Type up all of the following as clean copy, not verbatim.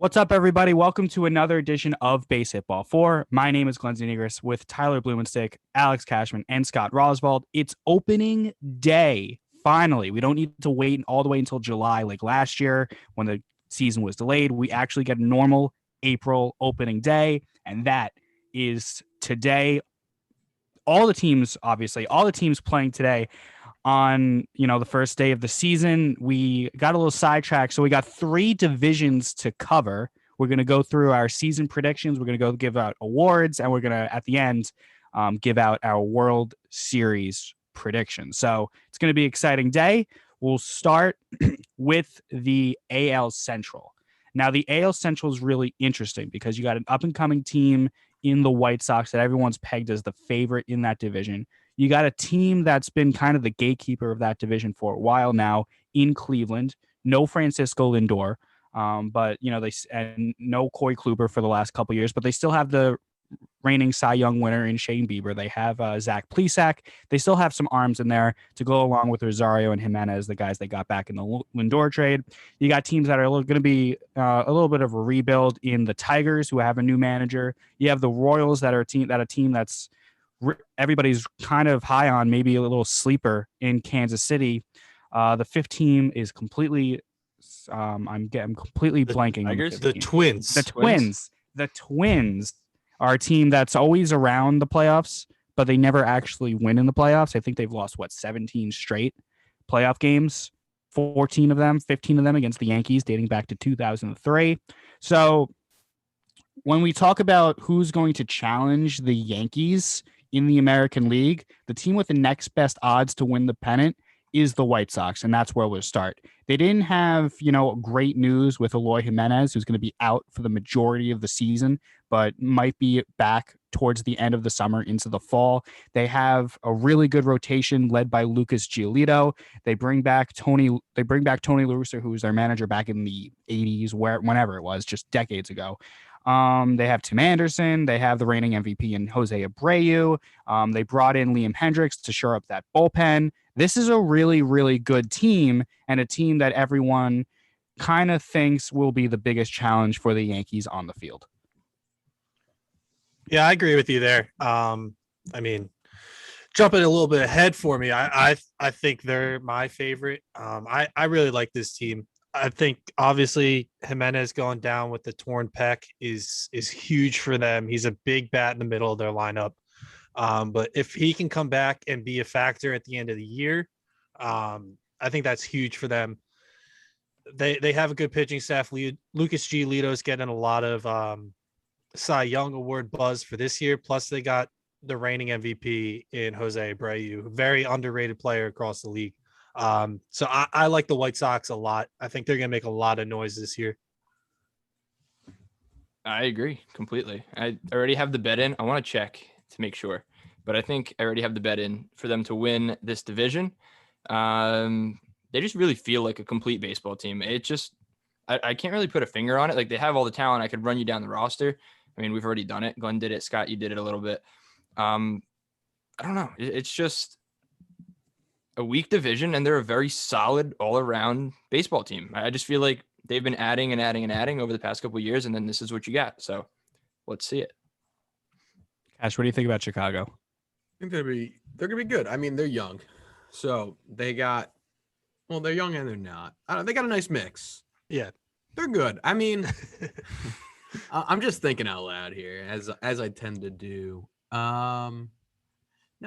What's up, everybody? Welcome to another edition of BASEHITBALL4. My name is Glenn Zanigris with Tyler Blumenstick, Alex Cashman, and Scott Roswald. It's opening day. Finally, we don't need to wait all the way until July like last year when the season was delayed. We actually get a normal April opening day, and that is today. All the teams playing today on the first day of the season. We got a little sidetracked, so we got three divisions to cover. We're going to go through our season predictions. We're going to go give out awards, and we're going to at the end give out our World Series predictions. So it's going to be an exciting day. We'll start with the AL Central. Now, the AL Central is really interesting because you got an up and coming team in the White Sox that everyone's pegged as the favorite in that division. You got a team that's been kind of the gatekeeper of that division for a while now in Cleveland. No Francisco Lindor, but they and no Corey Kluber for the last couple of years, but they still have the reigning Cy Young winner in Shane Bieber. They have Zach Plesac. They still have some arms in there to go along with Rosario and Jimenez, the guys they got back in the Lindor trade. You got teams that are going to be a little bit of a rebuild in the Tigers, who have a new manager. You have the Royals that are a team that's everybody's kind of high on, maybe a little sleeper in Kansas City. The fifth team is completely I'm completely blanking on the Twins. The Twins are a team that's always around the playoffs, but they never actually win in the playoffs. I think they've lost 17 straight playoff games, 15 of them against the Yankees dating back to 2003. So when we talk about who's going to challenge the Yankees in the American League, the team with the next best odds to win the pennant is the White Sox, and that's where we'll start. They didn't have, great news with Eloy Jimenez, who's going to be out for the majority of the season, but might be back towards the end of the summer into the fall. They have a really good rotation led by Lucas Giolito. They bring back Tony La Russa, who was their manager back in the 80s, whenever it was, just decades ago. They have Tim Anderson. They have the reigning MVP in Jose Abreu. They brought in Liam Hendricks to shore up that bullpen. This is a really, really good team, and a team that everyone kind of thinks will be the biggest challenge for the Yankees on the field. Yeah, I agree with you there. Jumping a little bit ahead for me, I think they're my favorite. I really like this team. I think obviously Jimenez going down with the torn pec is huge for them. He's a big bat in the middle of their lineup. But if he can come back and be a factor at the end of the year, I think that's huge for them. They have a good pitching staff. Lucas Giolito is getting a lot of Cy Young Award buzz for this year. Plus, they got the reigning MVP in Jose Abreu, very underrated player across the league. So I like the White Sox a lot. I think they're going to make a lot of noise this year. I agree completely. I already have the bet in. I want to check to make sure, but I think I already have the bet in for them to win this division. They just really feel like a complete baseball team. It just, I can't really put a finger on it. Like, they have all the talent. I could run you down the roster. I mean, we've already done it. Glenn did it. Scott, you did it a little bit. I don't know. It's just a weak division, and they're a very solid all-around baseball team. I just feel like they've been adding and adding and adding over the past couple of years, and then this is what you got. So let's see it. Ash, what do you think about Chicago? I think they're gonna be good. I mean, they're young, so they're young and they're not. They got a nice mix. Yeah, they're good. I mean, I'm just thinking out loud here, as I tend to do. No,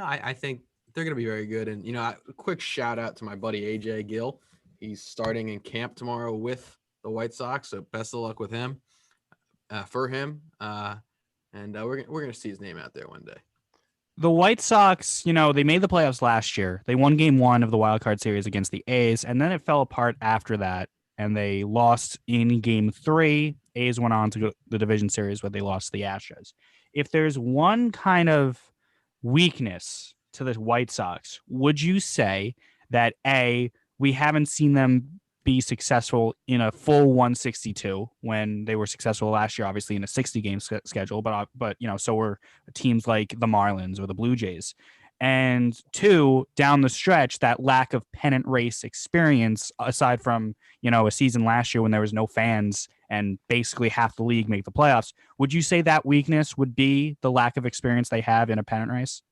I think they're going to be very good. And, a quick shout out to my buddy AJ Gill. He's starting in camp tomorrow with the White Sox. So best of luck with him, for him. And we're going to see his name out there one day. The White Sox, they made the playoffs last year. They won game 1 of the wild card series against the A's, and then it fell apart after that, and they lost in game 3. A's went on to go the division series, but they lost to the Astros. If there's one kind of weakness to the White Sox, would you say that A, we haven't seen them be successful in a full 162 when they were successful last year, obviously in a 60 game schedule, but so were teams like the Marlins or the Blue Jays. And 2, down the stretch, that lack of pennant race experience, aside from, a season last year when there was no fans and basically half the league make the playoffs. Would you say that weakness would be the lack of experience they have in a pennant race?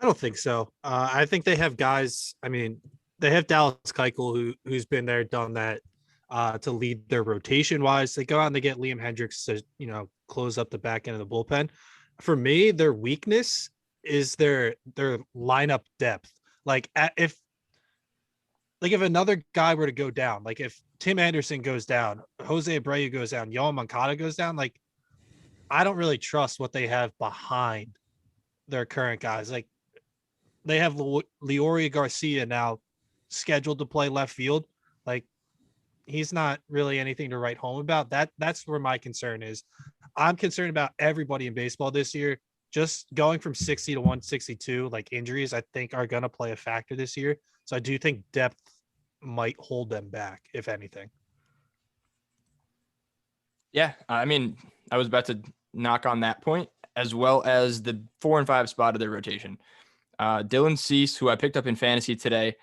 I don't think so. I think they have guys. I mean, they have Dallas Keuchel who's been there, done that to lead their rotation wise. They go out and they get Liam Hendricks to close up the back end of the bullpen. For me, their weakness is their lineup depth. If another guy were to go down, like if Tim Anderson goes down, Jose Abreu goes down, Yohan Moncada goes down, like I don't really trust what they have behind their current guys. Like they have Leoria Garcia now scheduled to play left field. Like he's not really anything to write home about. That's where my concern is. I'm concerned about everybody in baseball this year. Just going from 60 to 162, like injuries, I think are going to play a factor this year. So I do think depth might hold them back, if anything. Yeah, I mean, I was about to knock on that point, as well as the 4 and 5 spot of their rotation. Dylan Cease, who I picked up in fantasy today,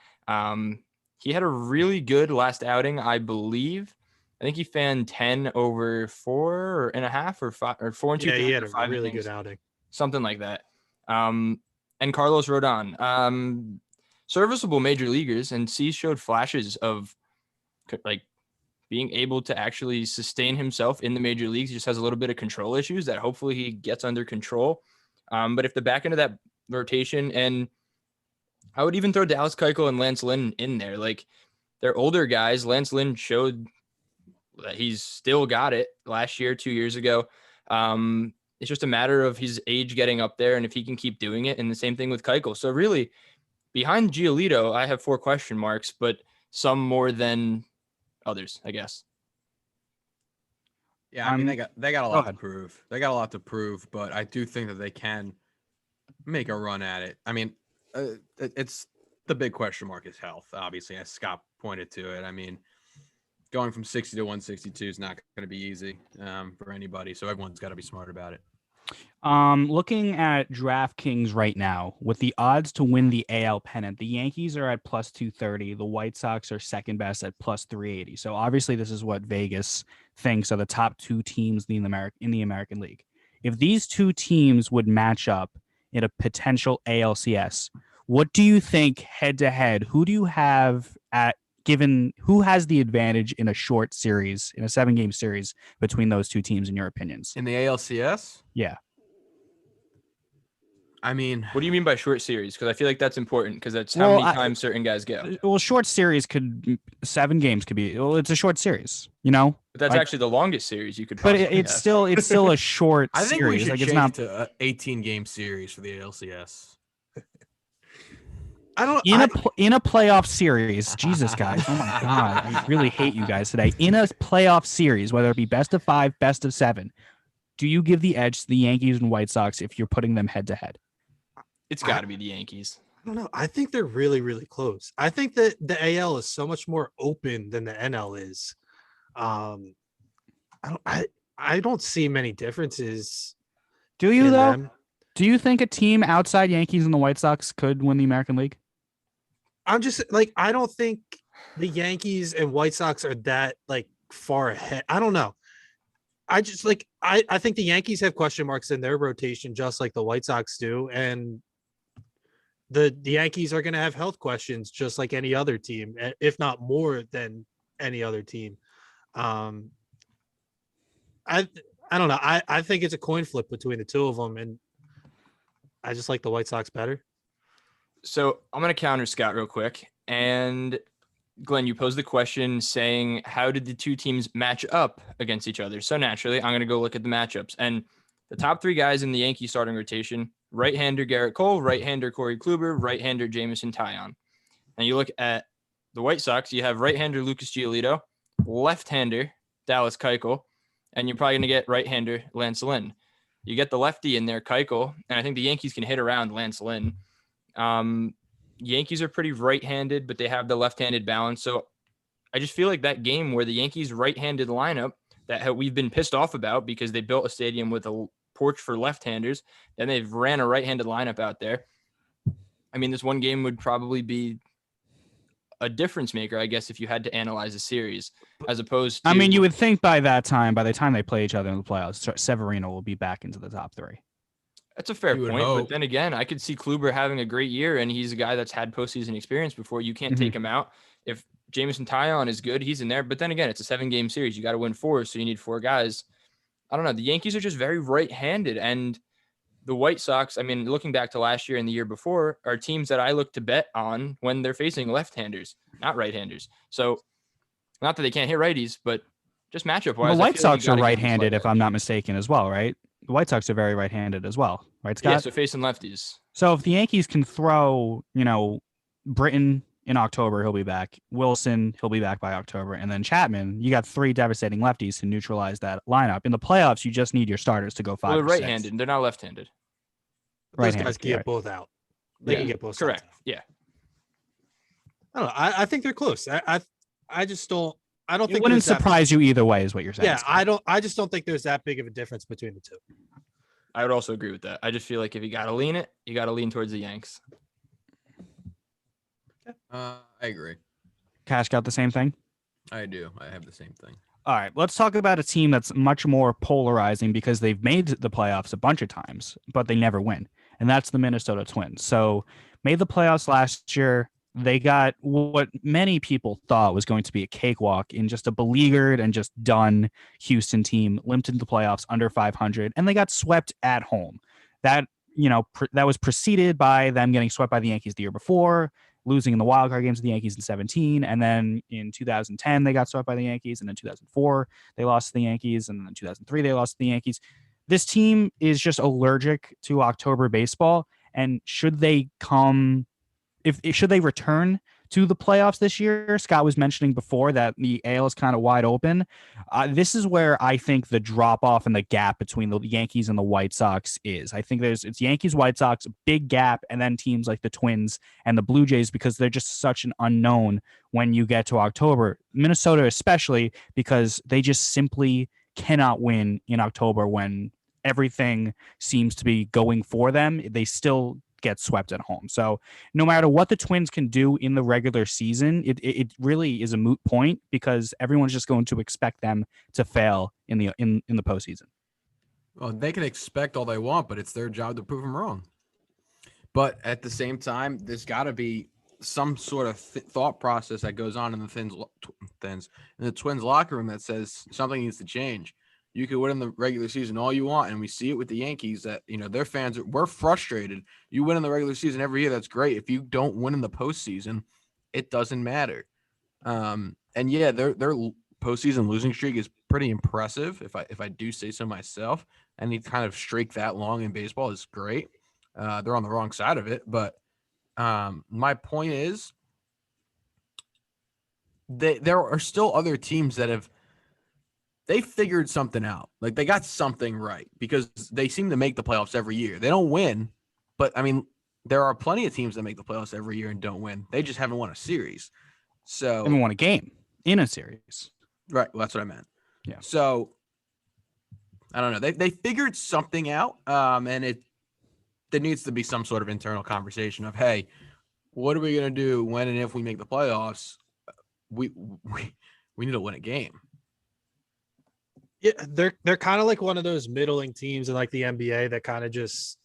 he had a really good last outing, I believe. I think he fanned 10 over 4.5 or 5 or 4 and 2. Yeah, he had a 5 really innings, good outing. something like that. And Carlos Rodon, serviceable major leaguers, and Cease showed flashes of like being able to actually sustain himself in the major leagues. He just has a little bit of control issues that hopefully he gets under control. But if the back end of that rotation, and I would even throw Dallas Keuchel and Lance Lynn in there, like they're older guys. Lance Lynn showed that he's still got it last year, 2 years ago. It's just a matter of his age getting up there and if he can keep doing it. And the same thing with Keuchel. So really, behind Giolito, I have 4 question marks, but some more than others, I guess. Yeah, I mean they got a lot to prove. They got a lot to prove, but I do think that they can make a run at it. I mean, it's the big question mark is health, obviously, as Scott pointed to it. I mean, going from 60 to 162 is not going to be easy for anybody, so everyone's got to be smart about it. Looking at DraftKings right now, with the odds to win the AL pennant, the Yankees are at plus 230. The White Sox are second best at plus 380. So obviously, this is what Vegas thinks are the top 2 teams in the American League. If these 2 teams would match up in a potential ALCS, what do you think head to head? Who do you have given who has the advantage in a short series, in a 7-game series between those 2 teams, in your opinions? In the ALCS? Yeah. I mean, what do you mean by short series? Because I feel like that's important because that's how many times certain guys go. Well, short series 7 games could be. Well, it's a short series, But that's actually the longest series you could. But it's still a short. I think series. we should like, change it's not to an 18-game series for the ALCS. In a playoff series. Jesus, guys! Oh my God, I really hate you guys today. In a playoff series, whether it be best of 5, best of 7, do you give the edge to the Yankees and White Sox if you're putting them head to head? It's got to be the Yankees. I don't know. I think they're really, really close. I think that the AL is so much more open than the NL is. I don't see many differences. Do you though? Them. Do you think a team outside Yankees and the White Sox could win the American League? I'm just like, I don't think the Yankees and White Sox are that like far ahead. I don't know. I just like I think the Yankees have question marks in their rotation just like the White Sox do, and the Yankees are going to have health questions just like any other team, if not more than any other team. I don't know. I think it's a coin flip between the 2 of them, and I just like the White Sox better. So I'm going to counter Scott real quick. And Glenn, you posed the question saying, how did the 2 teams match up against each other? So naturally, I'm going to go look at the matchups. And the top 3 guys in the Yankee starting rotation, right-hander Garrett Cole, right-hander Corey Kluber, right-hander Jameson Taillon. And you look at the White Sox, you have right-hander Lucas Giolito, left-hander Dallas Keuchel, and you're probably going to get right-hander Lance Lynn. You get the lefty in there, Keuchel, and I think the Yankees can hit around Lance Lynn. Yankees are pretty right-handed, but they have the left-handed balance. So I just feel like that game where the Yankees right-handed lineup that we've been pissed off about because they built a stadium with a porch for left-handers, and they've ran a right-handed lineup out there. I mean, this one game would probably be a difference maker, I guess, if you had to analyze a series, as opposed to. I mean, you would think by the time they play each other in the playoffs, Severino will be back into the top 3. That's a fair You would point, but hope. then again, I could see Kluber having a great year, and he's a guy that's had postseason experience before. You can't take him out. If Jameson Taillon is good, he's in there. But then again, it's a 7-game series. You got to win 4, so you need 4 guys. I don't know. The Yankees are just very right-handed, and the White Sox, I mean, looking back to last year and the year before, are teams that I look to bet on when they're facing left-handers, not right-handers. So, not that they can't hit righties, but just matchup-wise, The White I feel like Sox you are gotta give them a right-handed, slight if I'm edge. not mistaken, as well, right? The White Sox are very right-handed as well, right, Scott? Yeah, so facing lefties. So if the Yankees can throw, Britton in October, he'll be back. Wilson, he'll be back by October. And then Chapman, you got 3 devastating lefties to neutralize that lineup. In the playoffs, you just need your starters to go 5 Well, they're or 6. right-handed. They're not left-handed. Those Right-handed, guys can yeah. get both out. They can get both sides Correct. out. Yeah. I don't know. I think they're close. I just don't. I don't It think wouldn't there's that- surprise you either way, is what you're saying. Yeah, Scott. I just don't think there's that big of a difference between the two. I would also agree with that. I just feel like if you got to lean it, you got to lean towards the Yanks. I agree. Cash got the same thing? I do. I have the same thing. All right, let's talk about a team that's much more polarizing because they've made the playoffs a bunch of times, but they never win. And that's the Minnesota Twins. So made the playoffs last year. They got what many people thought was going to be a cakewalk in just a beleaguered and just done Houston team, limped into the playoffs under 500, and they got swept at home. That, that was preceded by them getting swept by the Yankees the year before, losing in the wild card games to the Yankees in 2017, and then in 2010 they got swept by the Yankees, and in 2004 they lost to the Yankees, and then in 2003 they lost to the Yankees. This team is just allergic to October baseball, and should they return to the playoffs this year? Scott was mentioning before that the AL is kind of wide open. This is where I think the drop off and the gap between the Yankees and the White Sox is. I think it's Yankees, White Sox, big gap, and then teams like the Twins and the Blue Jays, because they're just such an unknown when you get to October. Minnesota especially, because they just simply cannot win in October when everything seems to be going for them. They still get swept at home. So no matter what the Twins can do in the regular season, it really is a moot point because everyone's just going to expect them to fail in the postseason. Well, they can expect all they want, but it's their job to prove them wrong. But at the same time, there's got to be some sort of thought process that goes on in the Twins locker room that says something needs to change. You could win in the regular season all you want, and we see it with the Yankees that, their fans we're frustrated. You win in the regular season every year, that's great. If you don't win in the postseason, it doesn't matter. And yeah, their postseason losing streak is pretty impressive, if I do say so myself. Any kind of streak that long in baseball is great. They're on the wrong side of it, but my point is, there are still other teams that they figured something out. Like, they got something right because they seem to make the playoffs every year. They don't win, but I mean, there are plenty of teams that make the playoffs every year and don't win. They just haven't won a series. So Haven't won a game in a series. Right. Well, that's what I meant. Yeah. So I don't know. They figured something out. And there needs to be some sort of internal conversation of, hey, what are we going to do when and if we make the playoffs? We need to win a game. Yeah, they're kind of like one of those middling teams in like the NBA that kind of just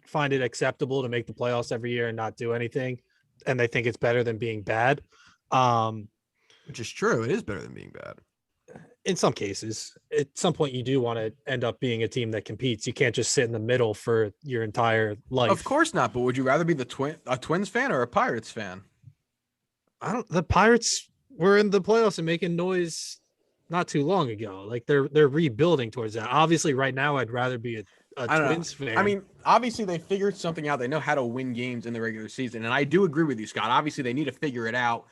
find it acceptable to make the playoffs every year and not do anything, and they think it's better than being bad. Which is true. It is better than being bad. In some cases, at some point you do want to end up being a team that competes. You can't just sit in the middle for your entire life. Of course not. But would you rather be a Twins fan or a Pirates fan? The Pirates were in the playoffs and making noise not too long ago. Like they're rebuilding towards that. Obviously, right now I'd rather be a Twins fan. I mean, obviously they figured something out. They know how to win games in the regular season, and I do agree with you, Scott. Obviously, they need to figure it out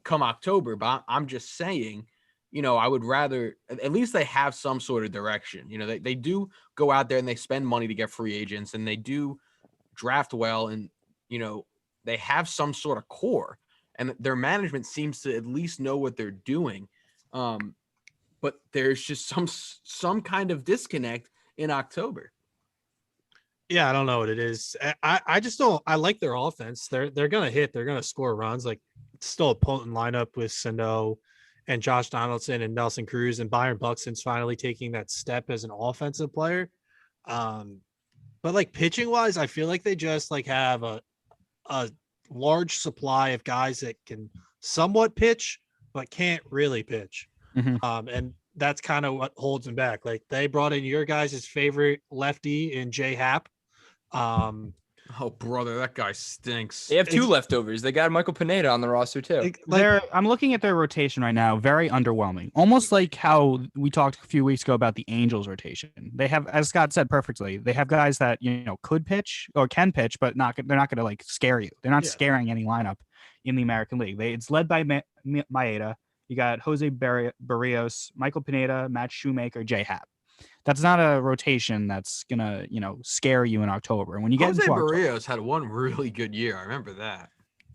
come October. But I'm just saying, I would rather at least they have some sort of direction. They do go out there and they spend money to get free agents, and they do draft well, and they have some sort of core, and their management seems to at least know what they're doing. But there's just some kind of disconnect in October. Yeah, I don't know what it is. I just don't. I like their offense. They're gonna hit. They're gonna score runs. Like it's still a potent lineup with Sano and Josh Donaldson and Nelson Cruz and Byron Buxton's finally taking that step as an offensive player. Um, but like pitching wise, I feel like they just like have a large supply of guys that can somewhat pitch but can't really pitch. Mhm. And that's kind of what holds them back. Like they brought in your guys' favorite lefty in J Happ. Oh, brother, that guy stinks. They have two leftovers. They got Michael Pineda on the roster too. I'm looking at their rotation right now. Very underwhelming. Almost like how we talked a few weeks ago about the Angels rotation. They have, as Scott said perfectly, they have guys that could pitch or can pitch, but they're not going to like scare you. They're not scaring any lineup in the American League. It's led by Maeda. You got Jose Barrios, Michael Pineda, Matt Shoemaker, J Happ. That's not a rotation that's gonna, scare you in October. And when you get Jose into October, Barrios had one really good year. I remember that.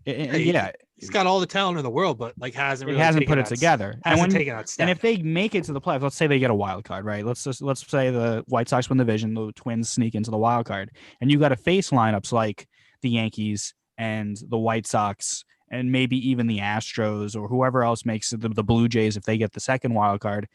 He's got all the talent in the world, but like hasn't put it together. Taken that step. And if they make it to the playoffs, let's say they get a wild card, right? Let's say the White Sox win the division, the Twins sneak into the wild card, and you got to face lineups like the Yankees and the White Sox, and maybe even the Astros or whoever else makes the Blue Jays if they get the second wild card.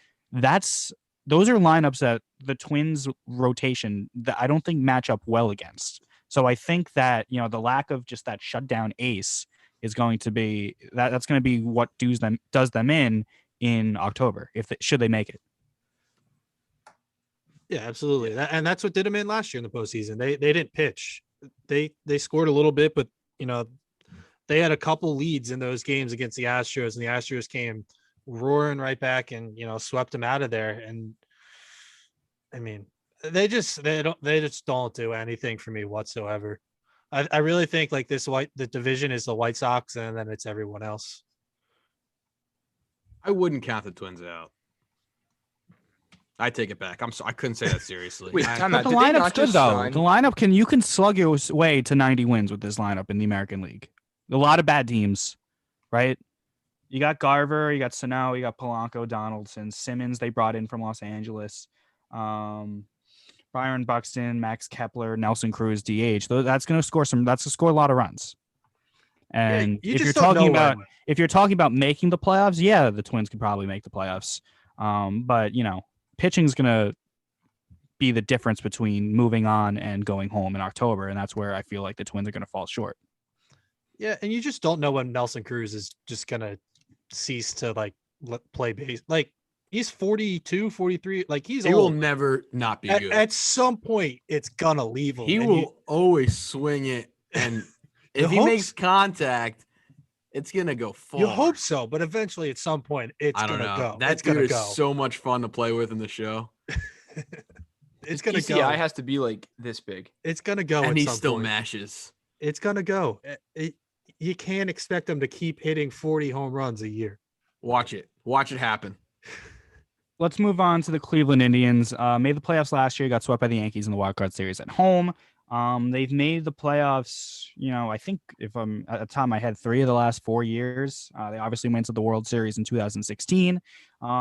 Those are lineups that the Twins rotation that I don't think match up well against. So I think that, the lack of just that shutdown ace is going to be that's going to be what does them in October should they make it. Yeah, absolutely. And that's what did them in last year in the postseason. They didn't pitch. They scored a little bit, but they had a couple leads in those games against the Astros, and the Astros came roaring right back and swept them out of there. And I mean, they just don't do anything for me whatsoever. I really think like the division is the White Sox, and then it's everyone else. I wouldn't count the Twins out. I take it back. I'm sorry. I couldn't say that seriously. Wait, time out. The Did they lineup's not good just though. sign- The lineup you can slug your way to 90 wins with this lineup in the American League. A lot of bad teams, right? You got Garver, you got Sano, you got Polanco, Donaldson, Simmons. They brought in from Los Angeles. Byron Buxton, Max Kepler, Nelson Cruz, DH. That's going to score a lot of runs. And if you're talking about making the playoffs, yeah, the Twins could probably make the playoffs. But pitching's going to be the difference between moving on and going home in October, and that's where I feel like the Twins are going to fall short. Yeah, and you just don't know when Nelson Cruz is just going to cease to play base. Like he's 42, 43. Like he will never not be good. At some point, it's gonna leave him. He will always swing it, and if he makes contact, it's gonna go far. You hope so, but eventually, at some point, it's gonna go. That dude is so much fun to play with in the show. It's gonna go. PCI has to be like this big. It's gonna go, and he still point. mashes. It's gonna go. You can't expect him to keep hitting 40 home runs a year. Watch it happen. Let's move on to the Cleveland Indians. Made the playoffs last year, got swept by the Yankees in the wild card series at home. They've made the playoffs, I think if I'm at the top of my head, 3 of the last 4 years. They obviously went to the World Series in 2016.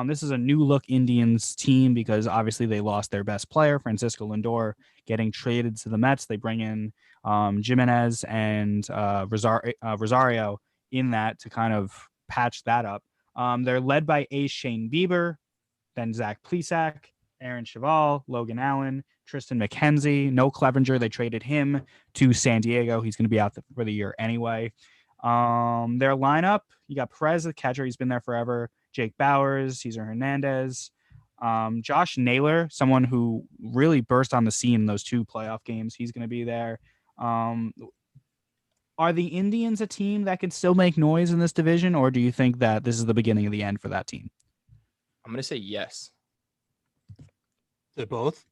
This is a new look Indians team because obviously they lost their best player, Francisco Lindor, getting traded to the Mets. They bring in Jimenez and Rosario in that to kind of patch that up. They're led by Ace Shane Bieber, then Zach Plesac, Aaron Cheval, Logan Allen, Tristan McKenzie, no Clevenger. They traded him to San Diego. He's going to be out for the year anyway. Their lineup, you got Perez, the catcher. He's been there forever. Jake Bowers, Cesar Hernandez, Josh Naylor, someone who really burst on the scene in those 2 playoff games. He's going to be there. Are the Indians a team that can still make noise in this division, or do you think that this is the beginning of the end for that team? I'm going to say yes. They're both.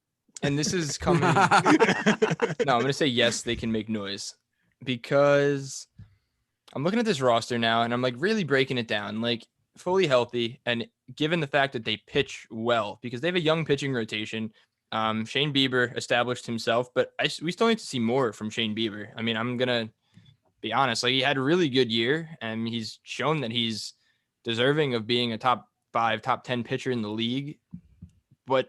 And this is coming. No, I'm going to say yes, they can make noise because I'm looking at this roster now and I'm like really breaking it down, like fully healthy. And given the fact that they pitch well, because they have a young pitching rotation, Shane Bieber established himself, but we still need to see more from Shane Bieber. I mean, I'm going to be honest, like he had a really good year and he's shown that he's deserving of being a top 5, top 10 pitcher in the league. But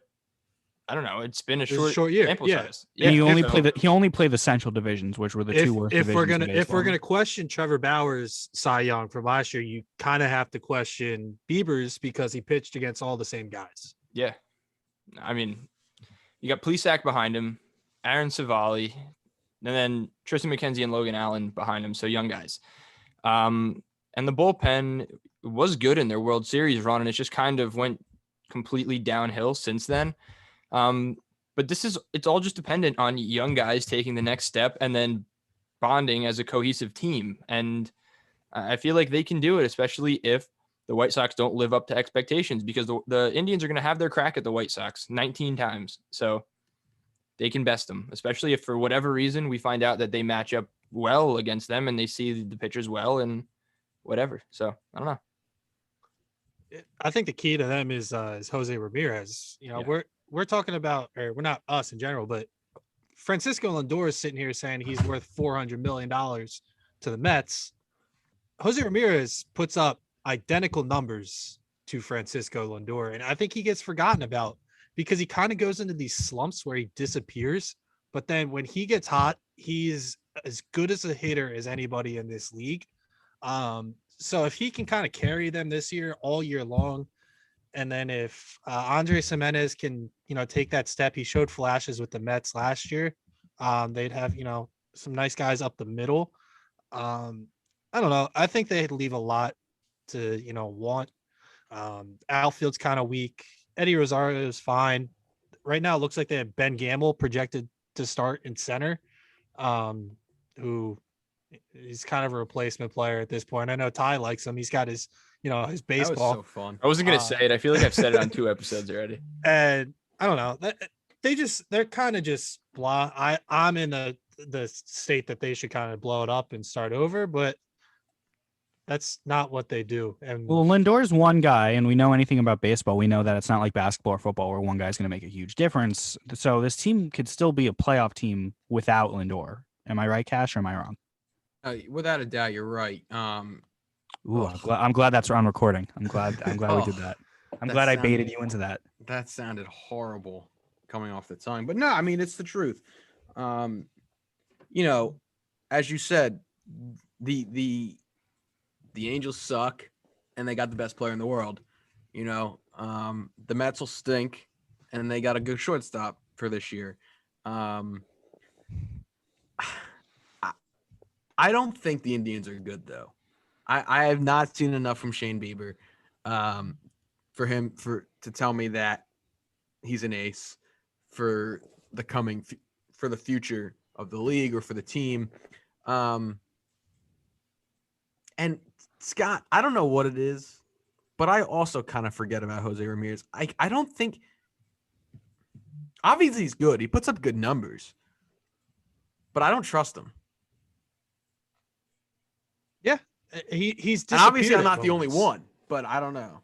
I don't know. It's been a It was a short, short year, sample yeah. size. And he only so- played the Central divisions, which were the two worst if we're divisions. in gonna if we're baseball. gonna question Trevor Bauer's Cy Young from last year, you kind of have to question Bieber's because he pitched against all the same guys. Yeah. I mean, you got Plesac behind him, Aaron Savali, and then Tristan McKenzie and Logan Allen behind him. So young guys. And the bullpen was good in their World Series run, and it just kind of went completely downhill since then. But it's all just dependent on young guys taking the next step and then bonding as a cohesive team. And I feel like they can do it, especially if the White Sox don't live up to expectations, because the Indians are going to have their crack at the White Sox 19 times. So they can best them, especially if for whatever reason we find out that they match up well against them and they see the pitchers well and whatever. So I don't know. I think the key to them is Jose Ramirez. You know, Yeah. we're talking about, or we're not us in general, but Francisco Lindor is sitting here saying he's worth $400 million to the Mets. Jose Ramirez puts up identical numbers to Francisco Lindor, and I think he gets forgotten about because he kind of goes into these slumps where he disappears. But then when he gets hot, he's as good as a hitter as anybody in this league. So if he can kind of carry them this year all year long, and then if Andres Jimenez can, take that step, he showed flashes with the Mets last year. They'd have, some nice guys up the middle. I don't know. I think they'd leave a lot to, want. Outfield's kind of weak. Eddie Rosario is fine. Right now, it looks like they have Ben Gamble projected to start in center, who he's kind of a replacement player at this point. I know Ty likes him. He's got his, his baseball. That was so fun. I wasn't going to say it. I feel like I've said it on 2 episodes already. And I don't know. They're kind of just blah. I'm in the state that they should kind of blow it up and start over, but that's not what they do. And Well, Lindor's one guy, and we know anything about baseball. We know that it's not like basketball or football where one guy's going to make a huge difference. So this team could still be a playoff team without Lindor. Am I right, Cash, or am I wrong? Without a doubt, you're right. Ooh, I'm glad that's on recording. I'm glad we did that. I'm that glad I sounded- baited you into that. That sounded horrible coming off the tongue, but no, I mean, it's the truth. As you said, the Angels suck and they got the best player in the world. The Mets will stink and they got a good shortstop for this year. I don't think the Indians are good though. I have not seen enough from Shane Bieber for him to tell me that he's an ace for the future of the league or for the team. And Scott, I don't know what it is, but I also kind of forget about Jose Ramirez. I don't think, obviously he's good. He puts up good numbers, but I don't trust him. yeah, he's And obviously I'm disappeared not at the only moments. one, but I don't know.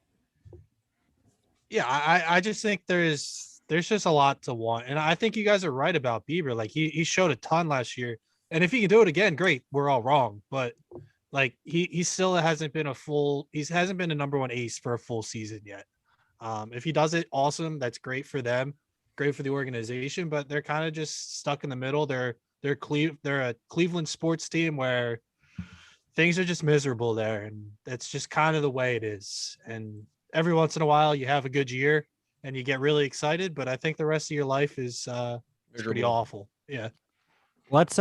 Yeah, I just think there's just a lot to want. And I think you guys are right about Bieber. Like he showed a ton last year. And if he can do it again, great. We're all wrong. But like he still hasn't been hasn't been a number one ace for a full season yet. If he does it, awesome. That's great for them, great for the organization, but they're kind of just stuck in the middle. They're a Cleveland sports team where things are just miserable there, and that's just kind of the way it is. And every once in a while you have a good year and you get really excited, but I think the rest of your life is it's pretty Miserable. awful. Yeah. Let's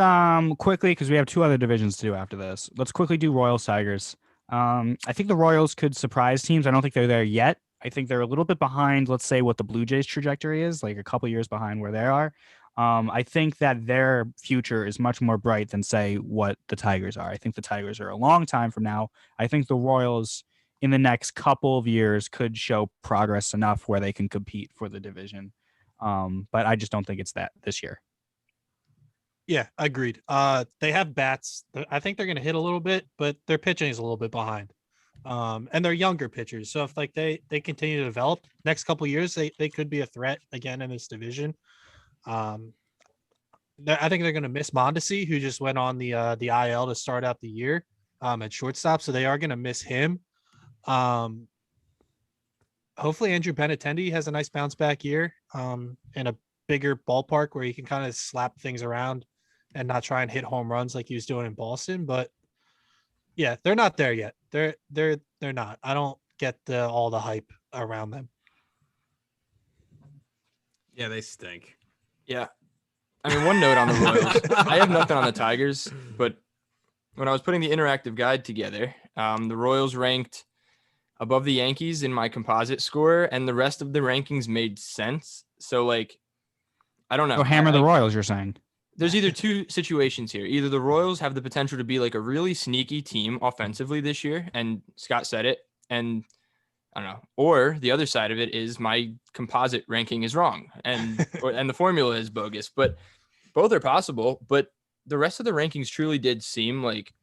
quickly, because we have 2 other divisions to do after this. Let's quickly do Royals Tigers. I think the Royals could surprise teams. I don't think they're there yet. I think they're a little bit behind, let's say, what the Blue Jays trajectory is, like a couple years behind where they are. I think that their future is much more bright than, say, what the Tigers are. I think the Tigers are a long time from now. I think the Royals in the next couple of years could show progress enough where they can compete for the division. But I just don't think it's that this year. Yeah, agreed. They have bats. I think they're going to hit a little bit, but their pitching is a little bit behind. And they're younger pitchers. So if like they continue to develop next couple of years, they could be a threat again in this division. I think they're going to miss Mondesi, who just went on the IL to start out the year at shortstop. So they are going to miss him. hopefully Andrew Benintendi has a nice bounce back year in a bigger ballpark where he can kind of slap things around and not try and hit home runs like he was doing in Boston. But yeah, they're not there yet. They're not. I don't get all the hype around them. Yeah, they stink. Yeah. I mean, one note on the Royals. I have nothing on the Tigers, but when I was putting the interactive guide together, the Royals ranked above the Yankees in my composite score, and the rest of the rankings made sense. So, like, I don't know. So hammer the Royals, you're saying? There's either two situations here. Either the Royals have the potential to be like a really sneaky team offensively this year, and Scott said it, and I don't know. Or the other side of it is my composite ranking is wrong, and the formula is bogus. But both are possible. But the rest of the rankings truly did seem like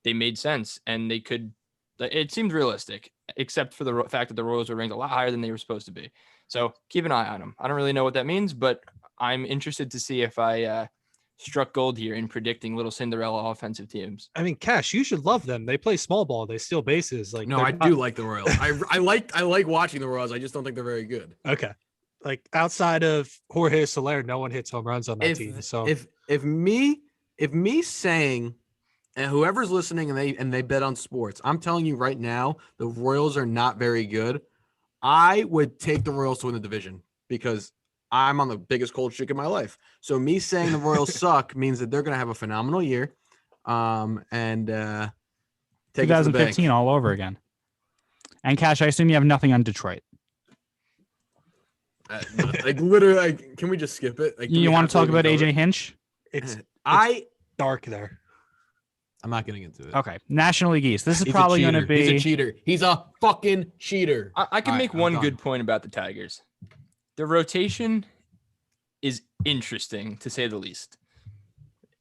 they made sense, and they could. It seemed realistic, except for the fact that the Royals were ranked a lot higher than they were supposed to be. So keep an eye on them. I don't really know what that means, but I'm interested to see if I struck gold here in predicting little Cinderella offensive teams. I mean, Cash, you should love them. They play small ball. They steal bases. Like, No, I do like the Royals. I like watching the Royals. I just don't think they're very good. Okay. Like outside of Jorge Soler, no one hits home runs on that team. So if me saying, and whoever's listening and they bet on sports, I'm telling you right now, the Royals are not very good. I would take the Royals to win the division because I'm on the biggest cold streak in my life. So me saying the Royals suck means that they're going to have a phenomenal year. And take 2015 all over again. And Cash, I assume you have nothing on Detroit. Like literally, like, can we just skip it? Like, You want to talk about AJ Hinch? it's I dark there. I'm not getting into it. Okay, National League East. This is He's probably a going to cheater. He's a be. cheater. He's a fucking cheater. I can All make right, one I'm good done. point about the Tigers. The rotation is interesting, to say the least.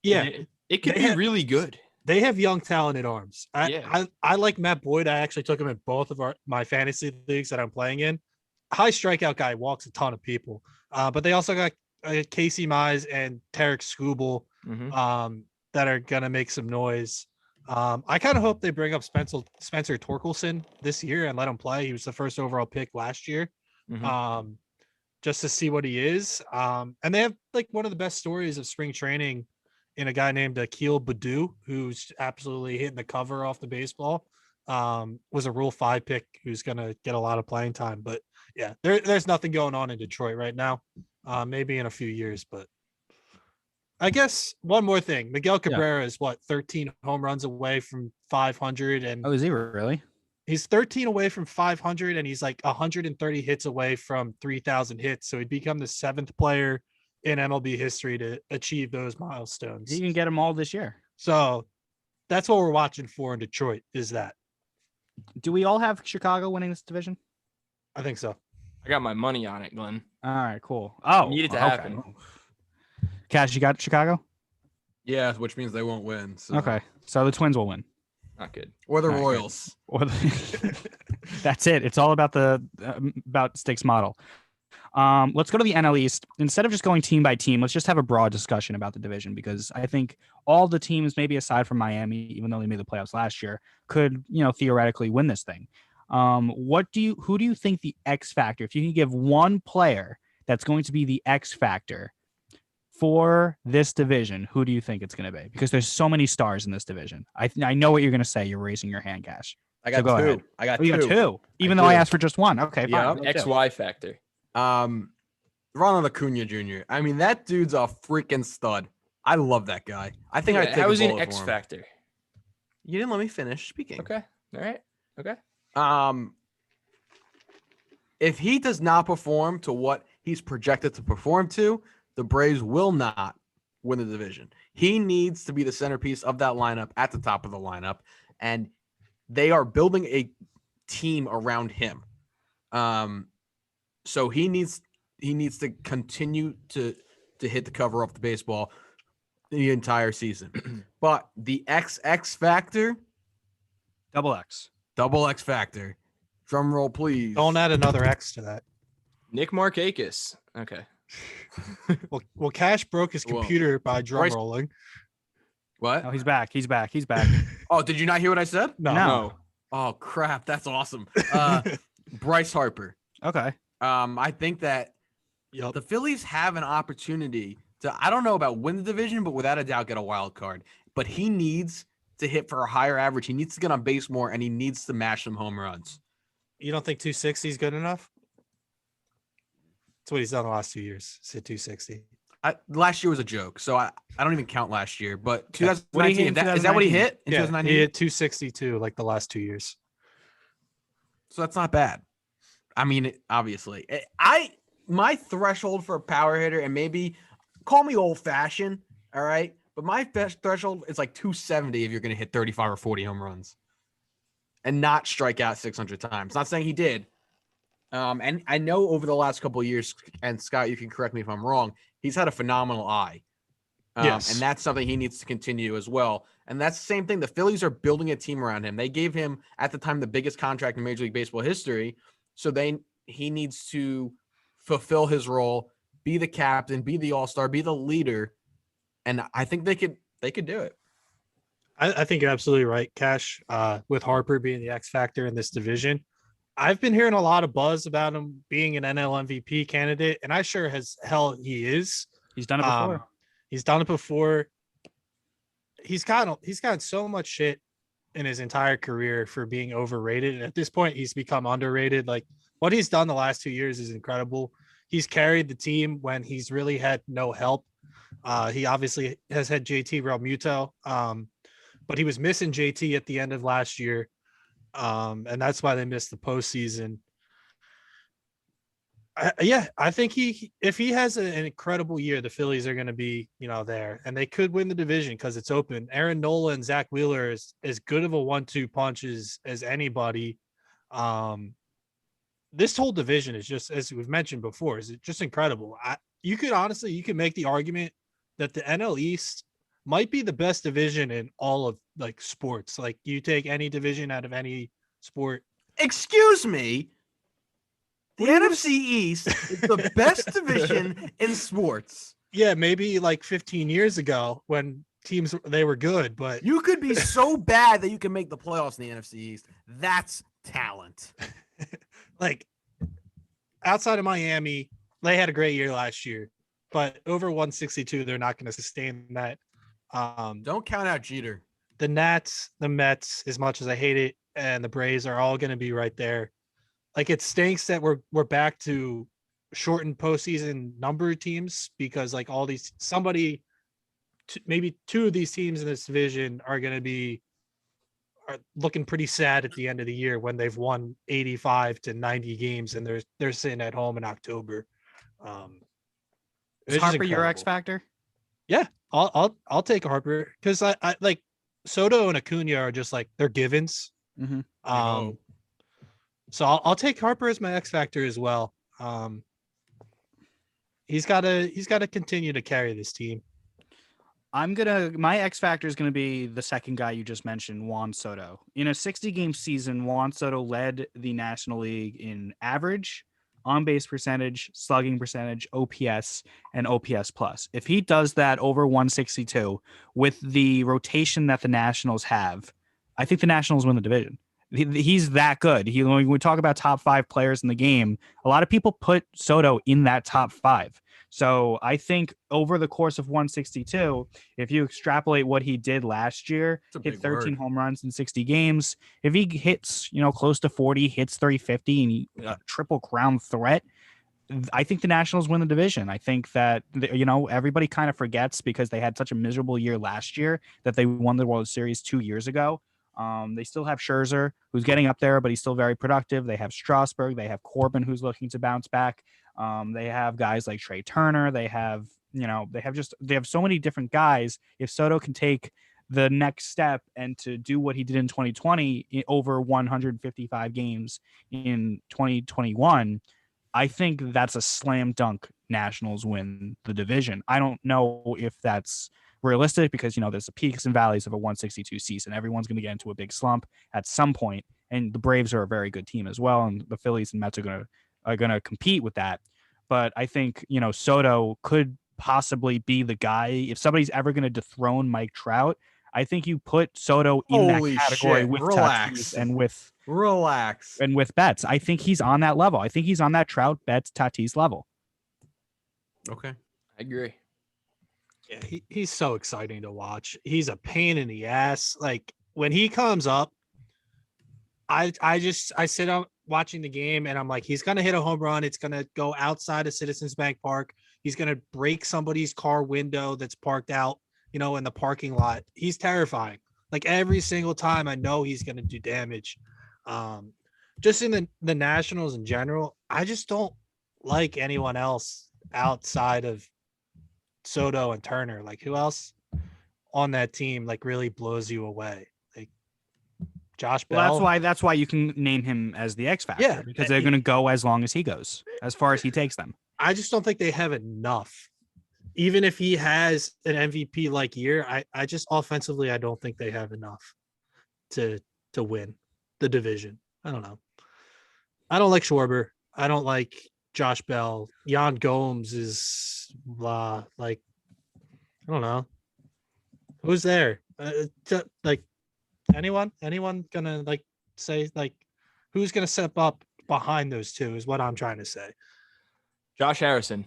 Yeah. It could They be have- really good. They have young talented arms. Yeah. I like Matt Boyd. I actually took him in both of my fantasy leagues that I'm playing in. High strikeout guy, walks a ton of people. But they also got Casey Mize and Tarek Skubal Mhm. that are gonna make some noise. I kind of hope they bring up Spencer Torkelson this year and let him play. He was the first overall pick last year. Mhm. Just to see what he is. And they have like one of the best stories of spring training in a guy named Akil Badu, who's absolutely hitting the cover off the baseball. Was a Rule 5 pick who's gonna get a lot of playing time. But yeah, there's nothing going on in Detroit right now. Maybe in a few years, but I guess one more thing. Miguel Cabrera is 13 home runs away from 500, and Oh, is he really? he's 13 away from 500, and he's like 130 hits away from 3,000 hits. So he'd become the 7th player in MLB history to achieve those milestones. He can get them all this year. So that's what we're watching for in Detroit. Is that? Do we all have Chicago winning this division? I think so. I got my money on it, Glenn. All right, cool. Oh, Need it to okay. happen. Cash, you got Chicago? Yeah, which means they won't win. So. Okay, so the Twins will win. Not good. Or the All right, Royals. Or that's it. It's all about the about Stick's model. Let's go to the NL East. Instead of just going team by team, let's just have a broad discussion about the division, because I think all the teams, maybe aside from Miami, even though they made the playoffs last year, could, theoretically win this thing. Who do you think the X factor, if you can give one player that's going to be the X factor for this division, who do you think it's going to be? Because there's so many stars in this division. I know what you're going to say. You're raising your hand, Cash. I got go two. ahead. I got Oh, you two. got two, even I though I do. asked for just one. Okay, Yeah. fine. Let's do it. XY factor. Ronald Acuna Jr. I mean, that dude's a freaking stud. I love that guy. I think I take How is a he an bullet X for him. factor? You didn't let me finish speaking. Okay. All right. Okay. If he does not perform to what he's projected to perform to, the Braves will not win the division. He needs to be the centerpiece of that lineup at the top of the lineup, and they are building a team around him. So he needs to continue to hit the cover off the baseball the entire season. But the XX factor, Double X. double X factor. Drum roll, please. Don't add another X to that. Nick Markakis. Okay. Well, Cash broke his Whoa. computer by drum Bryce- rolling. What? Oh, he's back. He's back. He's back. Oh, did you not hear what I said? No. No. Oh crap, that's awesome. Bryce Harper. Okay. I think that Yep. the Phillies have an opportunity to, I don't know about win the division, but without a doubt get a wild card. But he needs to hit for a higher average. He needs to get on base more, and he needs to mash some home runs. You don't think 260 is good enough? That's what he's done the last 2 years. Hit 260. Last year was a joke, so I don't even count last year. But Okay. What did he 2019, hit in is that what he 2019? hit in Yeah, 2019? he hit 262 like the last 2 years. So that's not bad. I mean, obviously, my threshold for a power hitter, and maybe call me old fashioned, all right, but my best threshold is like 270 if you're going to hit 35 or 40 home runs and not strike out 600 times. Not saying he did. And I know over the last couple of years, and Scott, you can correct me if I'm wrong, he's had a phenomenal eye. Yes. And that's something he needs to continue as well. And that's the same thing. The Phillies are building a team around him. They gave him, at the time, the biggest contract in Major League Baseball history. So he needs to fulfill his role, be the captain, be the all-star, be the leader. And I think they could do it. I think you're absolutely right, Cash. With Harper being the X factor in this division, I've been hearing a lot of buzz about him being an NL MVP candidate, and I sure as hell he is. He's done it before. He's done it before. He's gotten so much shit in his entire career for being overrated. And at this point, he's become underrated. Like what he's done the last 2 years is incredible. He's carried the team when he's really had no help. He obviously has had JT Realmuto, but he was missing JT at the end of last year. And that's why they missed the postseason. I think if he has an incredible year, the Phillies are going to be, there, and they could win the division because it's open. Aaron Nola and Zach Wheeler is as good of a 1-2 punch as anybody. This whole division is just, as we've mentioned before, is just incredible. You could make the argument that the NL East might be the best division in all of like sports. Like you take any division out of any sport. Excuse me. The NFC East is the best division in sports. Yeah, maybe like 15 years ago when teams, they were good, but you could be so bad that you can make the playoffs in the NFC East. That's talent. Like outside of Miami, they had a great year last year, but over 162, they're not going to sustain that. Don't count out Jeter. The Nats, the Mets, as much as I hate it, and the Braves are all going to be right there. Like it stinks that we're back to shortened postseason number teams because like all these maybe two of these teams in this division are going to be looking pretty sad at the end of the year when they've won 85 to 90 games and they're sitting at home in October. Is Harper your X factor? Yeah, I'll take Harper because I like Soto and Acuna are just like they're givens. Mm-hmm. So I'll take Harper as my X factor as well. He's got to continue to carry this team. My X factor is gonna be the second guy you just mentioned, Juan Soto. In a 60-game season, Juan Soto led the National League in average, on-base percentage, slugging percentage, OPS, and OPS plus. If he does that over 162 with the rotation that the Nationals have, I think the Nationals win the division. He's that good. When we talk about top 5 players in the game, a lot of people put Soto in that top 5. So I think over the course of 162, if you extrapolate what he did last year, hit 13 home runs in 60 games, if he hits, close to 40, hits 350 and he triple crown threat, I think the Nationals win the division. I think that, everybody kind of forgets because they had such a miserable year last year that they won the World Series 2 years ago. They still have Scherzer, who's getting up there, but he's still very productive. They have Strasburg. They have Corbin, who's looking to bounce back. They have guys like Trey Turner. They have so many different guys. If Soto can take the next step and to do what he did in 2020 over 155 games in 2021, I think that's a slam dunk. Nationals win the division. I don't know if that's realistic because there's the peaks and valleys of a 162 season. Everyone's going to get into a big slump at some point, and the Braves are a very good team as well, and the Phillies and Mets are going to compete with that. But I think Soto could possibly be the guy if somebody's ever going to dethrone Mike Trout. I think you put Soto in Holy that category shit. with Relax. Tatis and with Relax. Betts. I think he's on that level. I think he's on that Trout, Betts, Tatis level. Okay. I agree. Yeah, he's so exciting to watch. He's a pain in the ass. Like when he comes up, I sit up watching the game and I'm like, he's gonna hit a home run. It's gonna go outside of Citizens Bank Park. He's gonna break somebody's car window that's parked out, in the parking lot. He's terrifying. Like every single time, I know he's gonna do damage. Just in the Nationals in general, I just don't like anyone else outside of Soto and Turner. Like who else on that team like really blows you away? Like Josh Bell. Well, that's why you can name him as the X factor. Yeah, Because they're going to go as long as he goes, as far as he takes them. I just don't think they have enough. Even if he has an MVP like year, I just offensively I don't think they have enough to win the division. I don't know. I don't like Schwarber. I don't like Josh Bell. Jan Gomes is like I don't know. Who's there? Like anyone gonna like say like who's gonna step up behind those two is what I'm trying to say. Josh Harrison.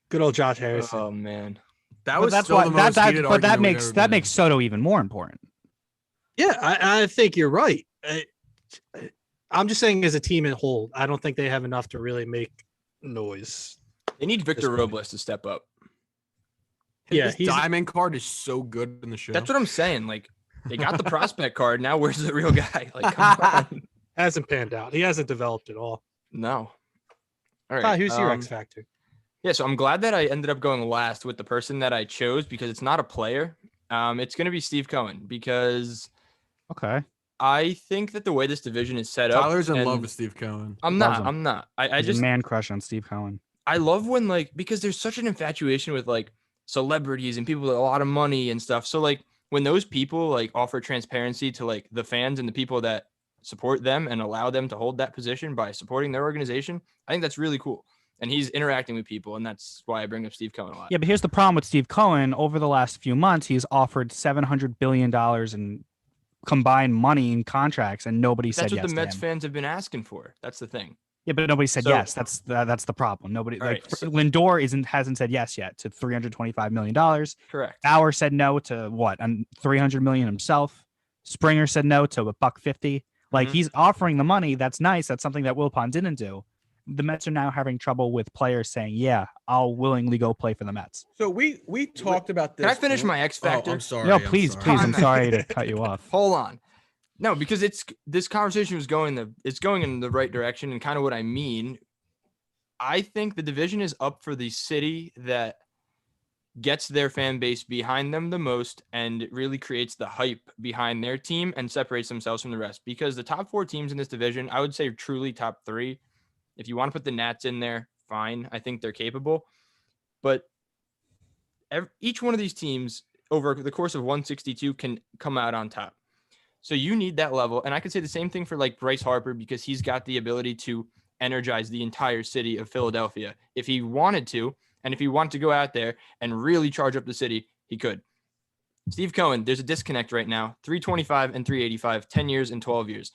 Good old Josh Harrison. Oh man. That But was that's still why the most heated that argument we've makes ever that been makes in. Soto even more important. Yeah, I think you're right. I'm just saying as a team in whole, I don't think they have enough to really make noise. They need Victor This point. Robles to step up. Yeah, His diamond card is so good in the show. That's what I'm saying. Like they got the prospect card. Now where's the real guy? Like come on. hasn't panned out. He hasn't developed at all. No. All Ty, right. who's your X factor? Yeah, so I'm glad that I ended up going last with the person that I chose because it's not a player. It's going to be Steve Cohen because Okay. I think that the way this division is set up. Tyler's in love and with Steve Cohen. I'm Loves not. him. I'm not. I There's just a man crush on Steve Cohen. I love when like because there's such an infatuation with like celebrities and people with a lot of money and stuff. So like when those people like offer transparency to like the fans and the people that support them and allow them to hold that position by supporting their organization, I think that's really cool. And he's interacting with people, and that's why I bring up Steve Cohen a lot. Yeah, but here's the problem with Steve Cohen. Over the last few months, he's offered $700 billion in combined money in contracts, and nobody said That's what yes the to Mets him. fans have been asking for. That's the thing. Yeah, but nobody said So- yes. That's the problem. Nobody All like right, so- Lindor hasn't said yes yet to $325 million. Correct. Bauer said no to what? And $300 million himself. Springer said no to $150. Like Mhm. he's offering the money. That's nice. That's something that Wilpon didn't do. The Mets are now having trouble with players saying, "Yeah, I'll willingly go play for the Mets." So we talked about this. Can I finish my X factor? Oh, I'm sorry. No, I'm please, sorry. please. I'm Time. sorry to cut you off. Hold on. No, because this conversation was going in the right direction, and kind of what I mean. I think the division is up for the city that gets their fan base behind them the most and it really creates the hype behind their team and separates themselves from the rest. Because the top 4 teams in this division, I would say truly top 3. If you want to put the Nats in there, fine. I think they're capable. But each one of these teams over the course of 162 can come out on top. So you need that level. And I could say the same thing for like Bryce Harper because he's got the ability to energize the entire city of Philadelphia if he wanted to. And if he wanted to go out there and really charge up the city, he could. Steve Cohen, there's a disconnect right now. 325 and 385, 10 years and 12 years.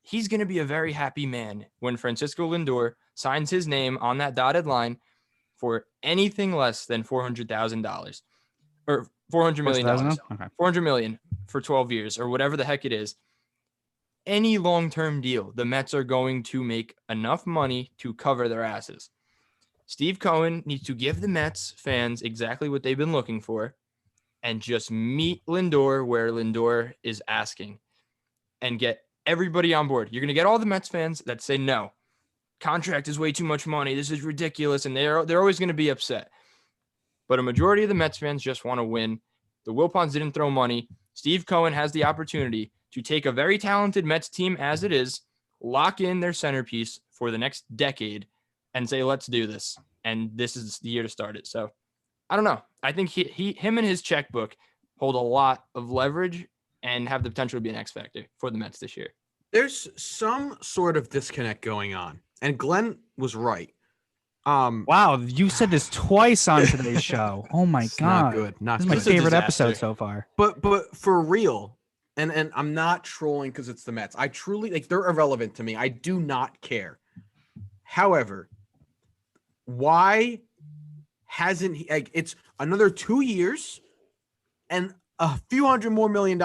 He's going to be a very happy man when Francisco Lindor signs his name on that dotted line for anything less than $400,000 or $400 million. Okay. $400 million for 12 years or whatever the heck it is. Any long-term deal, the Mets are going to make enough money to cover their asses. Steve Cohen needs to give the Mets fans exactly what they've been looking for and just meet Lindor where Lindor is asking and get everybody on board. You're going to get all the Mets fans that say, no, contract is way too much money. This is ridiculous. And they're always going to be upset. But a majority of the Mets fans just want to win. The Wilpons didn't throw money. Steve Cohen has the opportunity to take a very talented Mets team as it is, lock in their centerpiece for the next decade, and say, let's do this. And this is the year to start it. So I don't know. I think him and his checkbook hold a lot of leverage and have the potential to be an X factor for the Mets this year. There's some sort of disconnect going on. And Glenn was right. Wow, you said this twice on today's show. Oh my It's god, not good. Not this is my good. It's a favorite disaster. episode so far. But for real, and I'm not trolling because it's the Mets. I truly like they're irrelevant to me. I do not care. However, why hasn't he like it's another 2 years and a few $100 more million?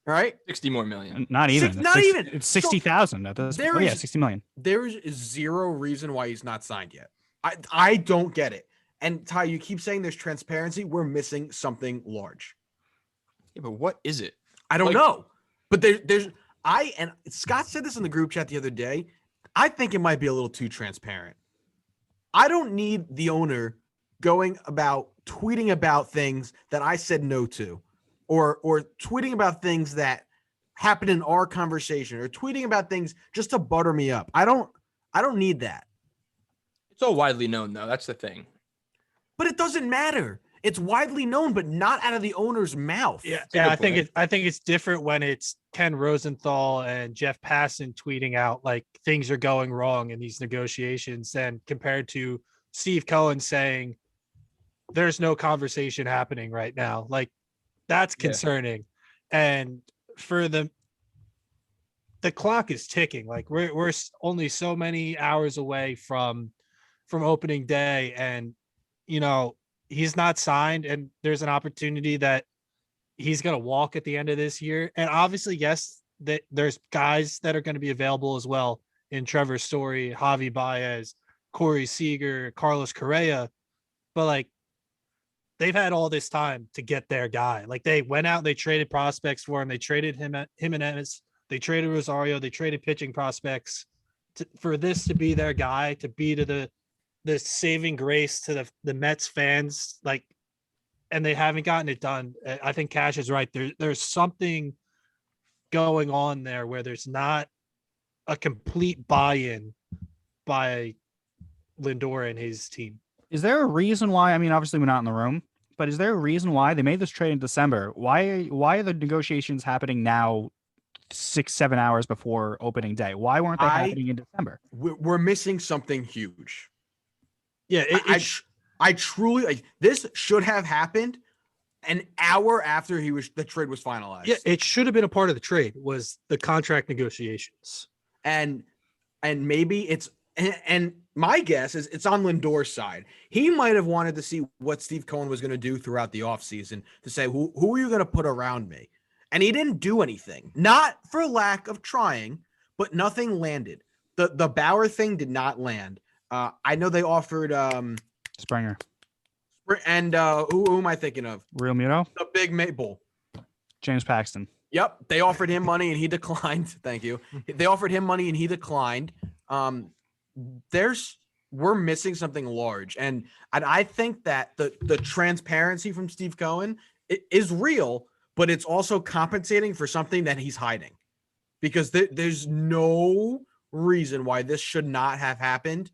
Right? 60 more million. Not even. Not even. It's So 60,000 at this. there Oh yeah, is- 60 million. There is zero reason why he's not signed yet. I don't get it. And Ty, you keep saying there's transparency. We're missing something large. Yeah, but what is it? I don't Like- know. But and Scott said this in the group chat the other day. I think it might be a little too transparent. I don't need the owner going about tweeting about things that I said no to, or tweeting about things that happened in our conversation, or tweeting about things just to butter me up. I don't need that. It's all widely known, though. That's the thing. But it doesn't matter. It's widely known, but not out of the owner's mouth. Yeah, a good I think it's different when it's Ken Rosenthal and Jeff Passan tweeting out like things are going wrong in these negotiations, than compared to Steve Cohen saying there's no conversation happening right now. Like that's Yeah. concerning. And for the clock is ticking. Like we're only so many hours away from opening day, and he's not signed, and there's an opportunity that he's going to walk at the end of this year. And obviously, yes, that there's guys that are going to be available as well in Trevor Story, Javi Baez, Corey Seager, Carlos Correa, but like they've had all this time to get their guy. Like they went out, they traded prospects for him, they traded Jimenez, they traded Rosario, they traded pitching prospects for this to be their guy, to be to the saving grace to the Mets fans, like, and they haven't gotten it done. I think Cash is right. There's something going on there where there's not a complete buy-in by Lindor and his team. Is there a reason why? I mean, obviously we're not in the room, but is there a reason why they made this trade in December? Why are the negotiations happening now, 6-7 hours before opening day? Why weren't they happening in December? We're missing something huge. Yeah, I truly like this should have happened an hour after the trade was finalized. yeah, it should have been a part of the trade, was the contract negotiations. And maybe and my guess is it's on Lindor's side. He might have wanted to see what Steve Cohen was going to do throughout the offseason to say, who are you going to put around me? And he didn't do anything, not for lack of trying, but nothing landed. The Bauer thing did not land. I know they offered Springer, and who am I thinking of? Real Muto, The big Maple. James Paxton. Yep, they offered him money and he declined. Thank you. They offered him money and he declined. We're missing something large, and I think that the transparency from Steve Cohen is real, but it's also compensating for something that he's hiding, because there's no reason why this should not have happened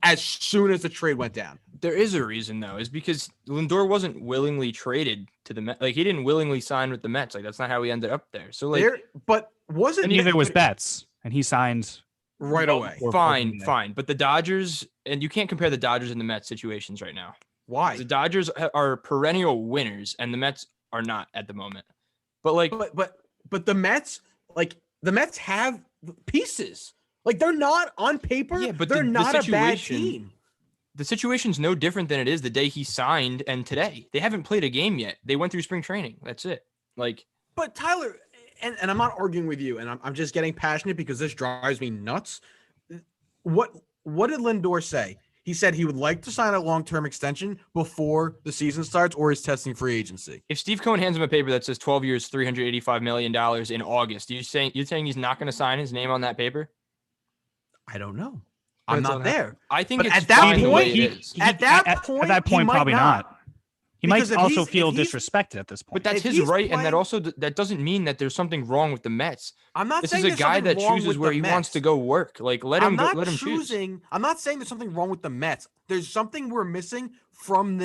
as soon as the trade went down. There is a reason, though, is because Lindor wasn't willingly traded to the Mets. Like, he didn't willingly sign with the Mets. Like, that's not how he ended up there. So, like, but wasn't And neither was Betts, and he signed right away. Or fine, opening day. fine. But the Dodgers, and you can't compare the Dodgers and the Mets situations right now. Why? The Dodgers are perennial winners, and the Mets are not at the moment. But, like, But the Mets, have pieces. Like, they're not on paper. Yeah, but they're the not a bad situation- team. the situation's no different than it is the day he signed and today. They haven't played a game yet. They went through spring training. That's it. Like, But Tyler, and I'm not arguing with you, and I'm just getting passionate because this drives me nuts. What did Lindor say? He said he would like to sign a long-term extension before the season starts or is testing free agency. if Steve Cohen hands him a paper that says 12 years, $385 million in August, you're saying he's not going to sign his name on that paper? I don't know. I'm Depends not on there. I think But it's at that fine the way point, it is. At that point, he might probably not. He Because might if also he's- feel if he's- disrespected at this point. But that's If his he's right, and that playing- also that doesn't mean that there's something wrong with the Mets. I'm not This saying is a there's guy something that wrong chooses with where the he wants Mets. to go work. Like, let him I'm not choose. choosing. I'm not saying there's something wrong with the Mets. There's something we're missing from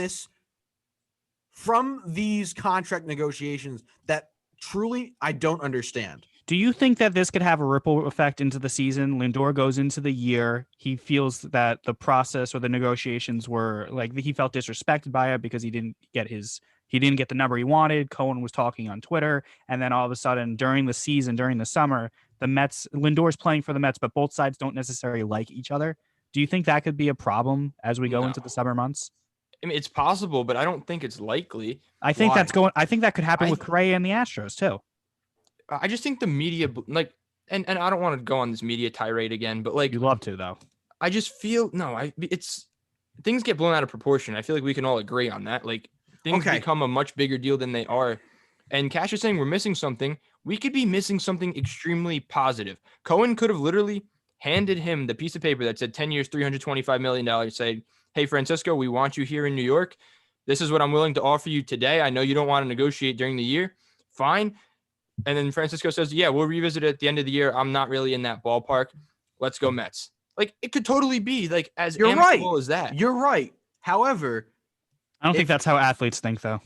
these contract negotiations that truly I don't understand. Do you think that this could have a ripple effect into the season? Lindor goes into the year. He feels that the process or the negotiations were like he felt disrespected by it because he didn't get the number he wanted. Cohen was talking on Twitter. And then all of a sudden during the season, during the summer, Lindor's playing for the Mets, but both sides don't necessarily like each other. Do you think that could be a problem as we go into the summer months? I mean, it's possible, but I don't think it's likely. I think I think that could happen with Correa and the Astros too. I just think the media, like, and I don't want to go on this media tirade again, but like, you'd love to though. I just feel it's things get blown out of proportion. I feel like we can all agree on that. Like, things become a much bigger deal than they are. And Cash is saying we're missing something. We could be missing something extremely positive. Cohen could have literally handed him the piece of paper that said 10 years, $325 million, saying, hey, Francisco, we want you here in New York. This is what I'm willing to offer you today. I know you don't want to negotiate during the year. Fine. And then Francisco says, yeah, we'll revisit it at the end of the year. I'm not really in that ballpark. Let's go Mets. Like, it could totally be like as amicable as that. You're right. However, I don't think that's how athletes think, though.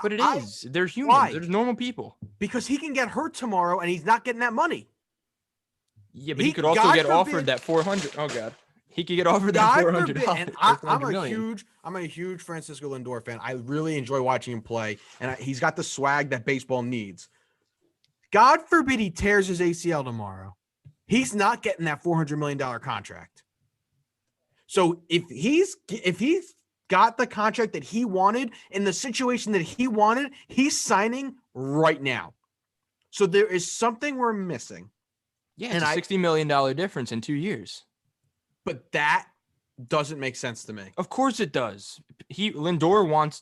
But it is. They're humans. Why? There's normal people. Because he can get hurt tomorrow and he's not getting that money. Yeah, but he could also get offered that $400. Oh God, he could get offered that $400. And I'm a huge Francisco Lindor fan. I really enjoy watching him play, and he's got the swag that baseball needs. God forbid he tears his ACL tomorrow. He's not getting that $400 million contract. So if he's got the contract that he wanted in the situation that he wanted, he's signing right now. So there is something we're missing. Yeah, it's a $60 million difference in 2 years. But that doesn't make sense to me. Of course it does. Lindor's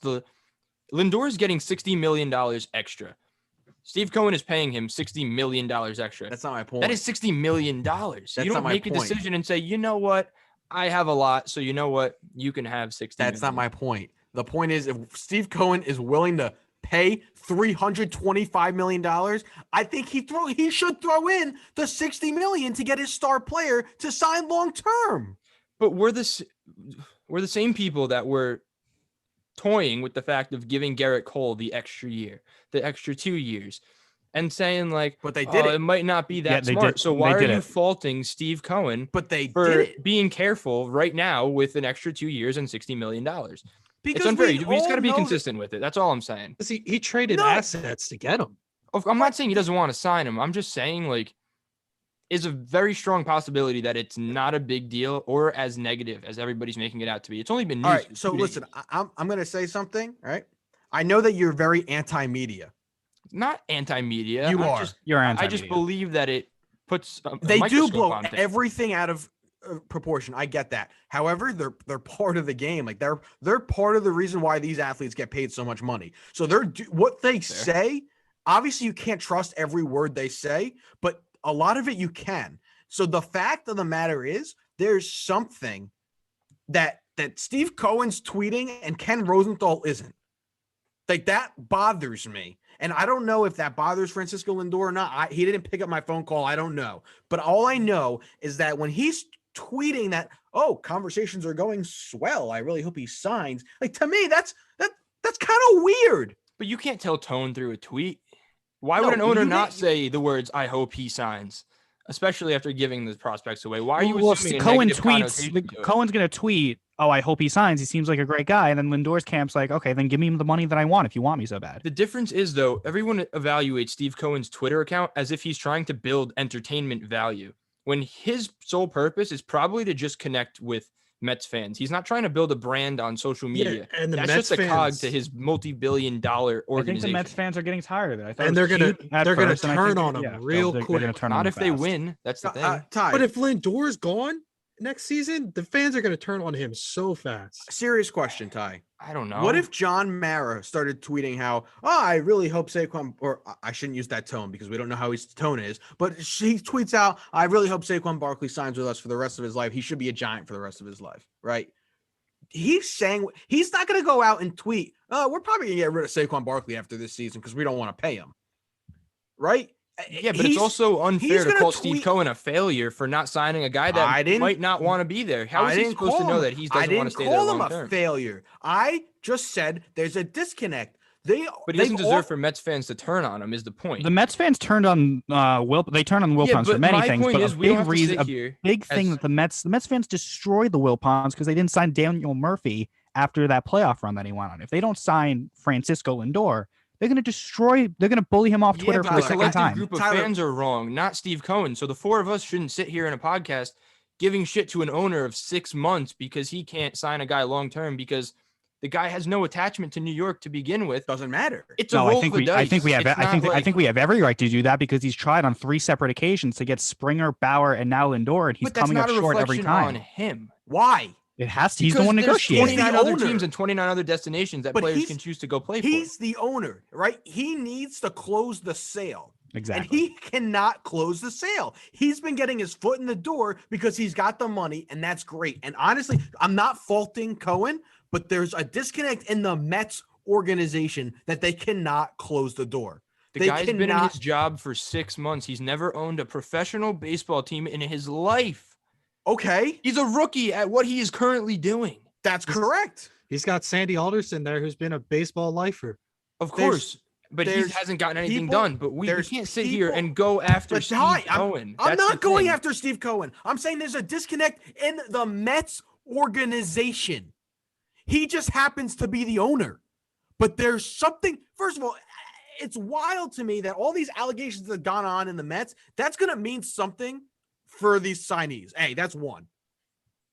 getting $60 million extra. Steve Cohen is paying him $60 million extra. That's not my point. That is $60 million. That's you don't make a decision and say, you know what? I have a lot, so you know what? You can have $60 That's not my point. The point is, if Steve Cohen is willing to pay $325 million, I think he should throw in the $60 million to get his star player to sign long term. But we're the same people that were toying with the fact of giving Garrett Cole the extra year, the extra 2 years, and saying like, but they did it might not be that smart. So why are you faulting Steve Cohen? But they for being careful right now with an extra 2 years and $60 million. Because it's unfair. We just got to be consistent with it. That's all I'm saying. He traded assets to get him. I'm not saying he doesn't want to sign him. I'm just saying like, is a very strong possibility that it's not a big deal or as negative as everybody's making it out to be. It's only been news. All right. So listen, I'm going to say something. All right. I know that you're very anti-media. Not anti-media. You're anti-media. I just believe that it puts they do blow everything out of proportion. I get that. However, they're part of the game. Like they're part of the reason why these athletes get paid so much money. So what they say. Obviously, you can't trust every word they say, but a lot of it you can. So the fact of the matter is, there's something that Steve Cohen's tweeting and Ken Rosenthal isn't. Like that bothers me. And I don't know if that bothers Francisco Lindor or not. He didn't pick up my phone call. I don't know. But all I know is that when he's tweeting that, oh, conversations are going swell, I really hope he signs. Like to me, that's kind of weird. But you can't tell tone through a tweet. Why would an owner not say the words, I hope he signs, especially after giving the prospects away? Why are you assuming Cohen's going to tweet, oh, I hope he signs. He seems like a great guy. And then Lindor's camp's like, okay, then give me the money that I want if you want me so bad. The difference is, though, everyone evaluates Steve Cohen's Twitter account as if he's trying to build entertainment value, when his sole purpose is probably to just connect with Mets fans. He's not trying to build a brand on social media. Yeah, and that's just a cog to his multi-billion-dollar organization. I think the Mets fans are getting tired of it. And they're gonna turn on him real quick. Not if they win. That's the thing. But if Lindor's gone next season, the fans are going to turn on him so fast. Serious question, Ty. I don't know. What if John Mara started tweeting how, I really hope Saquon, or I shouldn't use that tone because we don't know how his tone is, but he tweets out, I really hope Saquon Barkley signs with us for the rest of his life. He should be a Giant for the rest of his life, right? He's saying he's not going to go out and tweet, we're probably going to get rid of Saquon Barkley after this season because we don't want to pay him, right? Yeah, but it's also unfair to call Steve Cohen a failure for not signing a guy that might not want to be there. How is he supposed to know that he doesn't want to stay there long term? I didn't call him a failure. I just said there's a disconnect. But he doesn't deserve for Mets fans to turn on him. Is the point? The Mets fans turned on They turned on Wilpons for many things, but a big thing that the Mets fans destroyed the Wilpons because they didn't sign Daniel Murphy after that playoff run that he went on. If they don't sign Francisco Lindor, they're going to bully him off Twitter for the second time. Group of fans are wrong, not Steve Cohen. So the four of us shouldn't sit here in a podcast giving shit to an owner of 6 months because he can't sign a guy long term because the guy has no attachment to New York to begin with. Doesn't matter. It's a roll of the dice. I think we have every right to do that because he's tried on 3 separate occasions to get Springer, Bauer, and now Lindor, and he's coming up short every time. On him. Why? It has to. He's the one negotiating. 29 other teams and 29 other destinations that players can choose to go play for. He's the owner, right? He needs to close the sale. Exactly. And he cannot close the sale. He's been getting his foot in the door because he's got the money, and that's great. And honestly, I'm not faulting Cohen, but there's a disconnect in the Mets organization that they cannot close the door. The guy's been in his job for 6 months. He's never owned a professional baseball team in his life. Okay. He's a rookie at what he is currently doing. That's correct. He's got Sandy Alderson there, who's been a baseball lifer. Of course. But he hasn't gotten anything done. But we can't sit here and go after Steve Cohen. I'm not going after Steve Cohen. I'm saying there's a disconnect in the Mets organization. He just happens to be the owner. But there's something, first of all, it's wild to me that all these allegations that have gone on in the Mets, that's going to mean something for these signees. Hey, that's one.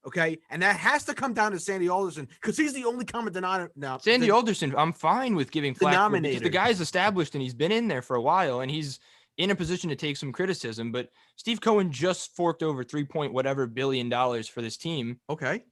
Okay, and that has to come down to Sandy Alderson because he's the only common denominator now. Sandy Alderson, I'm fine with giving flack because the guy's established and he's been in there for a while and he's in a position to take some criticism. But Steve Cohen just forked over $3 billion for this team. Okay,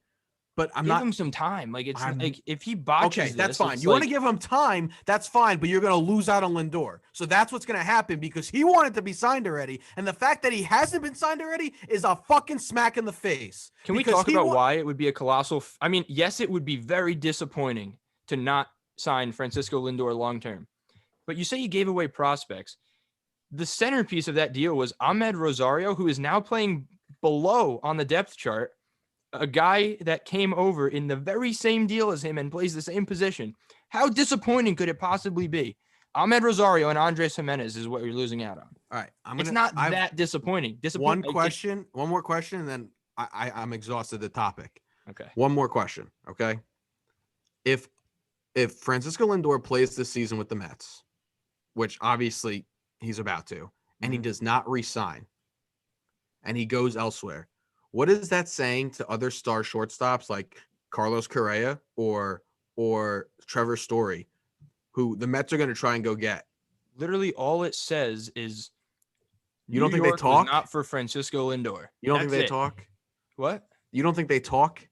but give him some time. Like like if he botches, that's fine. You want to give him time, that's fine. But you're going to lose out on Lindor, so that's what's going to happen because he wanted to be signed already, and the fact that he hasn't been signed already is a fucking smack in the face. Can we talk about why it would be a colossal? I mean, yes, it would be very disappointing to not sign Francisco Lindor long term, but you say you gave away prospects. The centerpiece of that deal was Ahmed Rosario, who is now playing below on the depth chart. A guy that came over in the very same deal as him and plays the same position. How disappointing could it possibly be? Ahmed Rosario and Andres Jimenez is what you're losing out on. All right. It's not that disappointing. One more question, and then I'm exhausted the topic. Okay. One more question, okay? If Francisco Lindor plays this season with the Mets, which obviously he's about to, and he does not re-sign, and he goes elsewhere, what is that saying to other star shortstops like Carlos Correa or Trevor Story, who the Mets are going to try and go get? Literally, all it says is, you don't think they talk? Not for Francisco Lindor. You don't think they talk? What? You don't think they talk?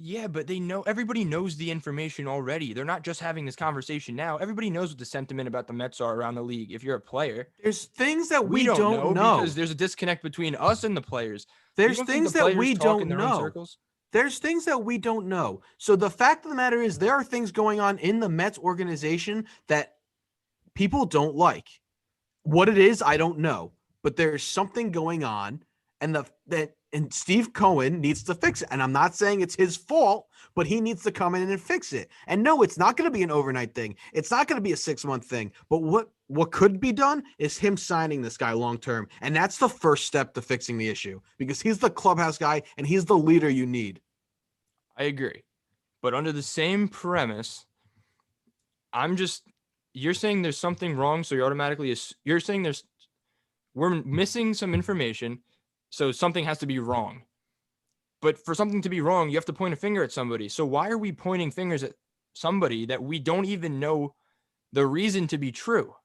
Yeah, but they know. Everybody knows the information already. They're not just having this conversation now. Everybody knows what the sentiment about the Mets are around the league. If you're a player, there's things that we don't know because there's a disconnect between us and the players. There's things that we don't know. There's things that we don't know. So the fact of the matter is there are things going on in the Mets organization that people don't like. What it is, I don't know. But there's something going on, and Steve Cohen needs to fix it. And I'm not saying it's his fault, but he needs to come in and fix it. And no, it's not going to be an overnight thing. It's not going to be a 6-month thing. But what could be done is him signing this guy long term. And that's the first step to fixing the issue because he's the clubhouse guy and he's the leader you need. I agree. But under the same premise, you're saying there's something wrong. So you're saying we're missing some information. So something has to be wrong. But for something to be wrong, you have to point a finger at somebody. So why are we pointing fingers at somebody that we don't even know the reason to be true?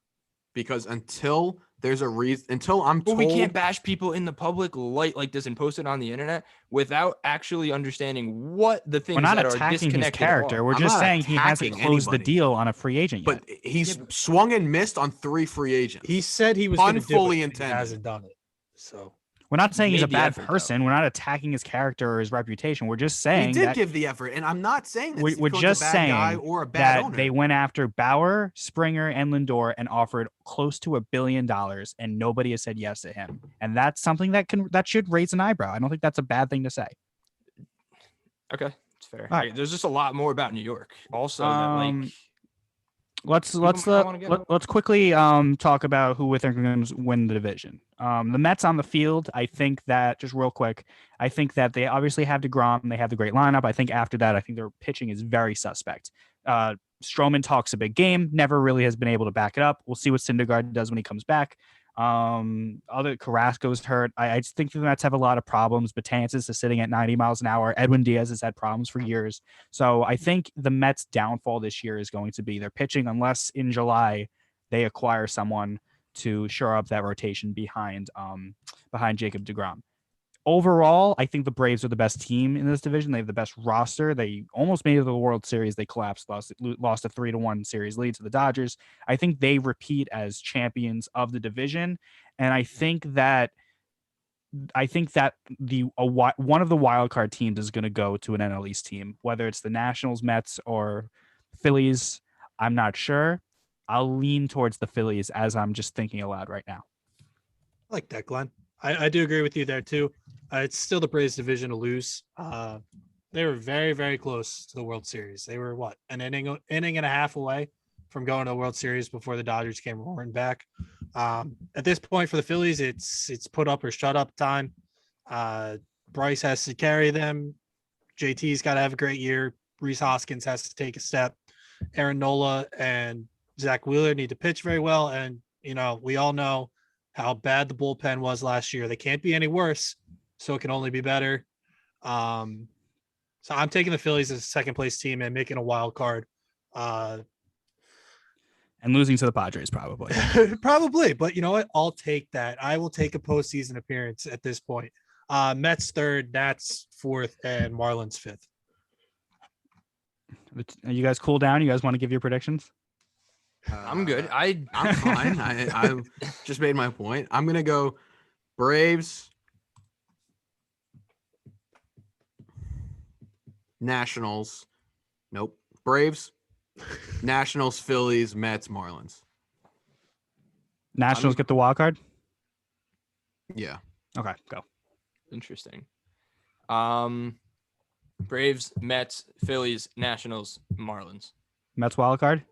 Because until there's a reason, until I'm told, we can't bash people in the public light like this and post it on the internet without actually understanding what the things that are disconnected. We're not attacking his character. We're just saying he hasn't closed the deal on a free agent yet. But he's swung and missed on 3 free agents. He said he was going to do it. He hasn't done it. So we're not saying he's a bad person. We're not attacking his character or his reputation. We're just saying he did give the effort, and I'm not saying that we're just saying guy or a bad owner. They went after Bauer, Springer, and Lindor and offered close to $1 billion, and nobody has said yes to him. And that's something that should raise an eyebrow. I don't think that's a bad thing to say. Okay, it's fair. Right. There's just a lot more about New York. Also, that Let's quickly talk about who we think are going to win the division. The Mets on the field. I think that just real quick. I think that they obviously have DeGrom. They have the great lineup. I think after that, I think their pitching is very suspect. Stroman talks a big game. Never really has been able to back it up. We'll see what Syndergaard does when he comes back. Other Carrasco's hurt. I just think the Mets have a lot of problems. Betances is sitting at 90 miles an hour. Edwin Diaz has had problems for years. So I think the Mets' downfall this year is going to be their pitching, unless in July they acquire someone to shore up that rotation behind Jacob deGrom. Overall, I think the Braves are the best team in this division. They have the best roster. They almost made it to the World Series. They collapsed, lost a 3-1 series lead to the Dodgers. I think they repeat as champions of the division, and I think that one of the wild card teams is going to go to an NL East team, whether it's the Nationals, Mets, or Phillies. I'm not sure. I'll lean towards the Phillies as I'm just thinking aloud right now. I like that, Glenn. I do agree with you there too. It's still the Braves division to lose. They were very, very close to the World Series. They were an inning and a half away from going to the World Series before the Dodgers came roaring back. At this point for the Phillies, it's put up or shut up time. Bryce has to carry them. JT's got to have a great year. Rhys Hoskins has to take a step. Aaron Nola and Zach Wheeler need to pitch very well. And, we all know how bad the bullpen was last year. They can't be any worse, so it can only be better. So I'm taking the Phillies as a second place team and making a wild card. And losing to the Padres, probably. Probably, but you know what? I'll take that. I will take a postseason appearance at this point. Mets third, Nats fourth, and Marlins fifth. You guys cool down? You guys want to give your predictions? I'm good. I'm fine. I just made my point. I'm gonna go Braves, Nationals. Nope. Braves, Nationals, Phillies, Mets, Marlins. Nationals get the wild card? Yeah. Okay, go. Interesting. Braves, Mets, Phillies, Nationals, Marlins. Mets wild card?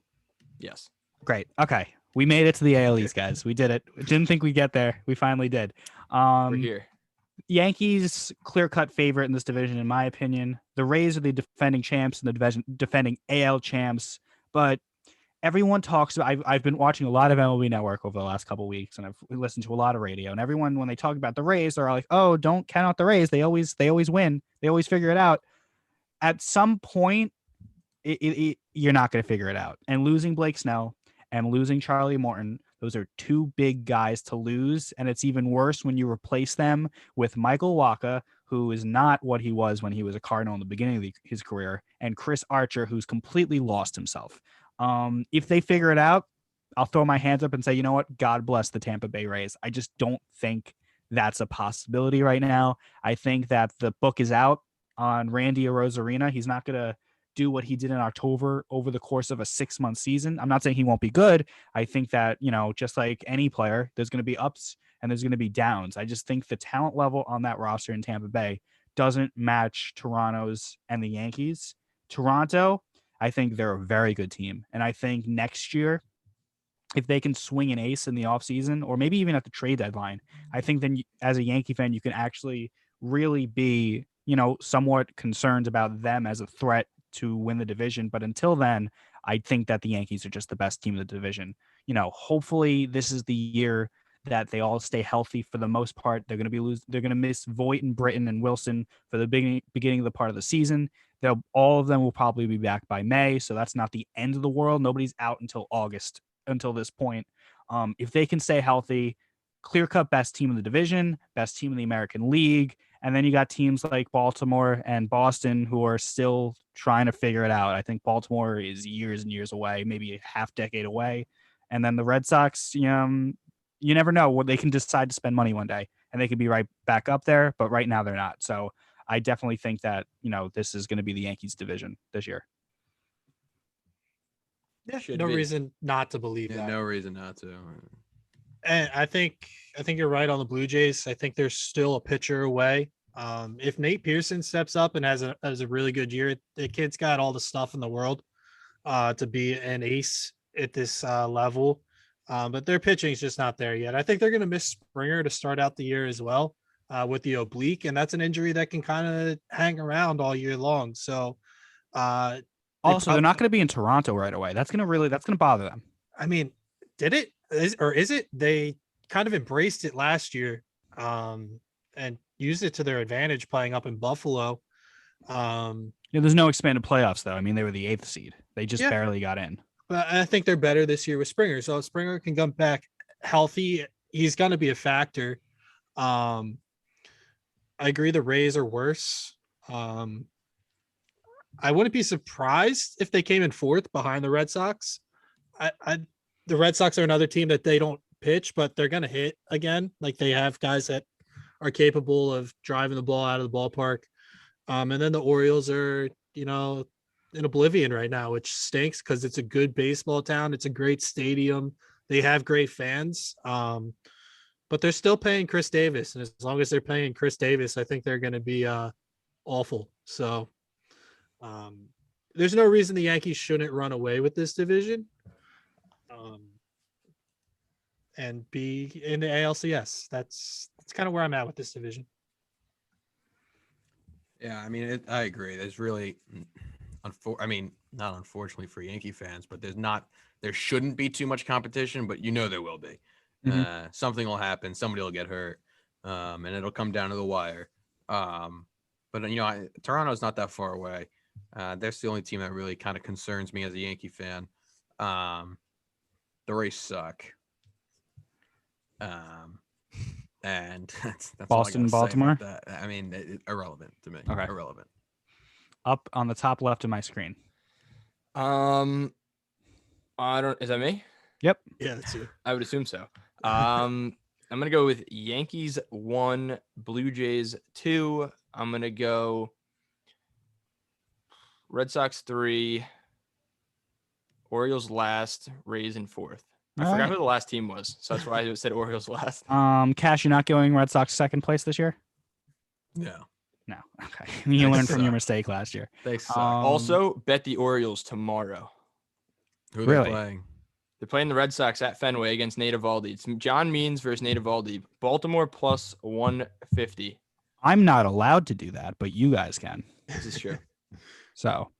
Yes. Great. Okay. We made it to the AL East, guys. We did it. Didn't think we'd get there. We finally did. We're here. Yankees clear-cut favorite in this division, in my opinion. The Rays are the defending champs and the division defending AL champs. But everyone talks about. I've been watching a lot of MLB Network over the last couple of weeks, and I've listened to a lot of radio. And everyone, when they talk about the Rays, they're like, "Oh, don't count out the Rays. They always win. They always figure it out." At some point, you're not going to figure it out. And losing Blake Snell and losing Charlie Morton, those are two big guys to lose. And it's even worse when you replace them with Michael Wacha, who is not what he was when he was a Cardinal in the beginning of his career, and Chris Archer, who's completely lost himself. If they figure it out, I'll throw my hands up and say, you know what? God bless the Tampa Bay Rays. I just don't think that's a possibility right now. I think that the book is out on Randy Arozarena. He's not going to do what he did in October over the course of a 6-month season. I'm not saying he won't be good. I think that, just like any player, there's going to be ups and there's going to be downs. I just think the talent level on that roster in Tampa Bay doesn't match Toronto's and the Yankees. Toronto, I think they're a very good team. And I think next year, if they can swing an ace in the offseason or maybe even at the trade deadline, I think then as a Yankee fan, you can actually really be, somewhat concerned about them as a threat to win the division. But until then, I think that the Yankees are just the best team in the division. Hopefully this is the year that they all stay healthy for the most part. They're going to miss Voit and Britton and Wilson for the beginning of the part of the season. All of them will probably be back by May. So that's not the end of the world. Nobody's out until August until this point. If they can stay healthy, clear-cut best team in the division, best team in the American League. And then you got teams like Baltimore and Boston who are still trying to figure it out. I think Baltimore is years and years away, maybe a half decade away. And then the Red Sox, you never know what they can decide to spend money one day and they could be right back up there. But right now they're not. So I definitely think that, this is going to be the Yankees division this year. Yeah, no reason not to believe that. No reason not to. And I think you're right on the Blue Jays. I think they're still a pitcher away. If Nate Pearson steps up and has a really good year, the kid's got all the stuff in the world to be an ace at this level. But their pitching is just not there yet. I think they're going to miss Springer to start out the year as well with the oblique, and that's an injury that can kind of hang around all year long. So, Also, they're not going to be in Toronto right away. That's going to bother them. I mean, did it is it? They kind of embraced it last year and used it to their advantage playing up in Buffalo. There's no expanded playoffs though. I mean, they were the 8th seed. They just Yeah. barely got in. But I think they're better this year with Springer. So if Springer can come back healthy, he's going to be a factor. I agree the Rays are worse. I wouldn't be surprised if they came in 4th behind the Red Sox. The Red Sox are another team that they don't pitch, but they're going to hit again. Like they have guys that are capable of driving the ball out of the ballpark. And then the Orioles are, in oblivion right now, which stinks because it's a good baseball town. It's a great stadium. They have great fans. But they're still paying Chris Davis. And as long as they're paying Chris Davis, I think they're going to be awful. So there's no reason the Yankees shouldn't run away with this division and be in the ALCS. That's kind of where I'm at with this division. Yeah, I mean, I agree. There's really, not unfortunately for Yankee fans, but there shouldn't be too much competition, but there will be. Mhm. Something will happen. Somebody will get hurt, and it'll come down to the wire. But Toronto's not that far away. That's the only team that really kind of concerns me as a Yankee fan. The Rays suck. And that's Boston, Baltimore. I mean, irrelevant to me. Okay. Irrelevant. Up on the top left of my screen. Is that me? Yep. Yeah, that's you. I would assume so. I'm gonna go with Yankees 1, Blue Jays 2. I'm gonna go Red Sox 3, Orioles last, Rays in 4th. I forgot who the last team was, so that's why I said Orioles last. Cash, you're not going Red Sox 2nd place this year? No. No. Okay. You learned from your mistake last year. They suck. Also, bet the Orioles tomorrow. Who are really? they playing? They're playing the Red Sox at Fenway against Nate Eovaldi. It's John Means versus Nate Eovaldi. Baltimore plus 150. I'm not allowed to do that, but you guys can. This is true. So,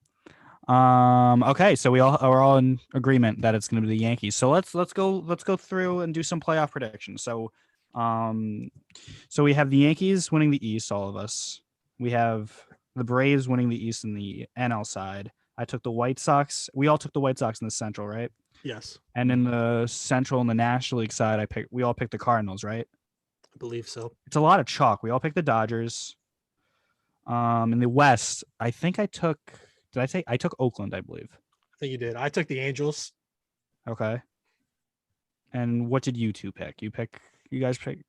okay, so we're all in agreement that it's going to be the Yankees. So let's go through and do some playoff predictions. So we have the Yankees winning the East, all of us. We have the Braves winning the East in the NL side. I took the White Sox. We all took the White Sox in the Central, right? Yes, And in the Central and the National League side, we all picked the Cardinals, right? I believe so. It's a lot of chalk. We all picked the Dodgers. In the West, I think I took. Did I say I took Oakland? I believe. I think you did. I took the Angels. Okay. And what did you two pick? You guys pick.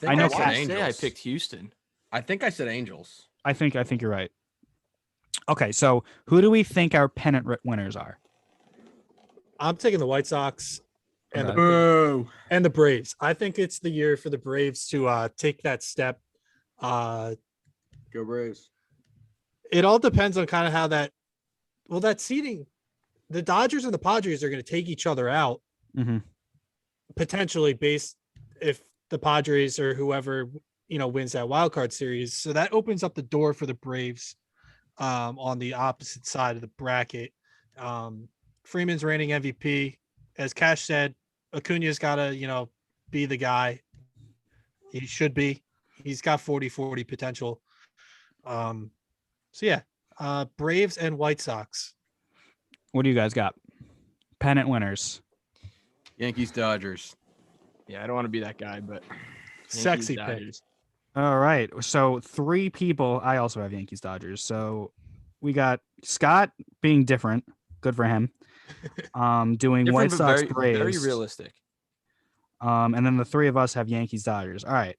I I know. I said I Angels. picked Houston. I think I said Angels. I think you're right. Okay, so who do we think our pennant winners are? I'm taking the White Sox and Okay. the Braves. I think it's the year for the Braves to take that step. Go Braves. It all depends on kind of how that seeding. The Dodgers and the Padres are going to take each other out Mm-hmm. potentially based if the Padres or whoever wins that wild card series. So that opens up the door for the Braves on the opposite side of the bracket. Freeman's reigning MVP. As Cash said, Acuna's got to, be the guy. He should be. He's got 40-40 potential. Braves and White Sox. What do you guys got? Pennant winners. Yankees, Dodgers. Yeah, I don't want to be that guy, but Sexy Yankees, pick. Dodgers. All right. So 3 people. I also have Yankees Dodgers. So we got Scott being different. Good for him. Doing Different, White but Sox very, Braves. very realistic. And then the 3 of us have Yankees Dodgers. All right.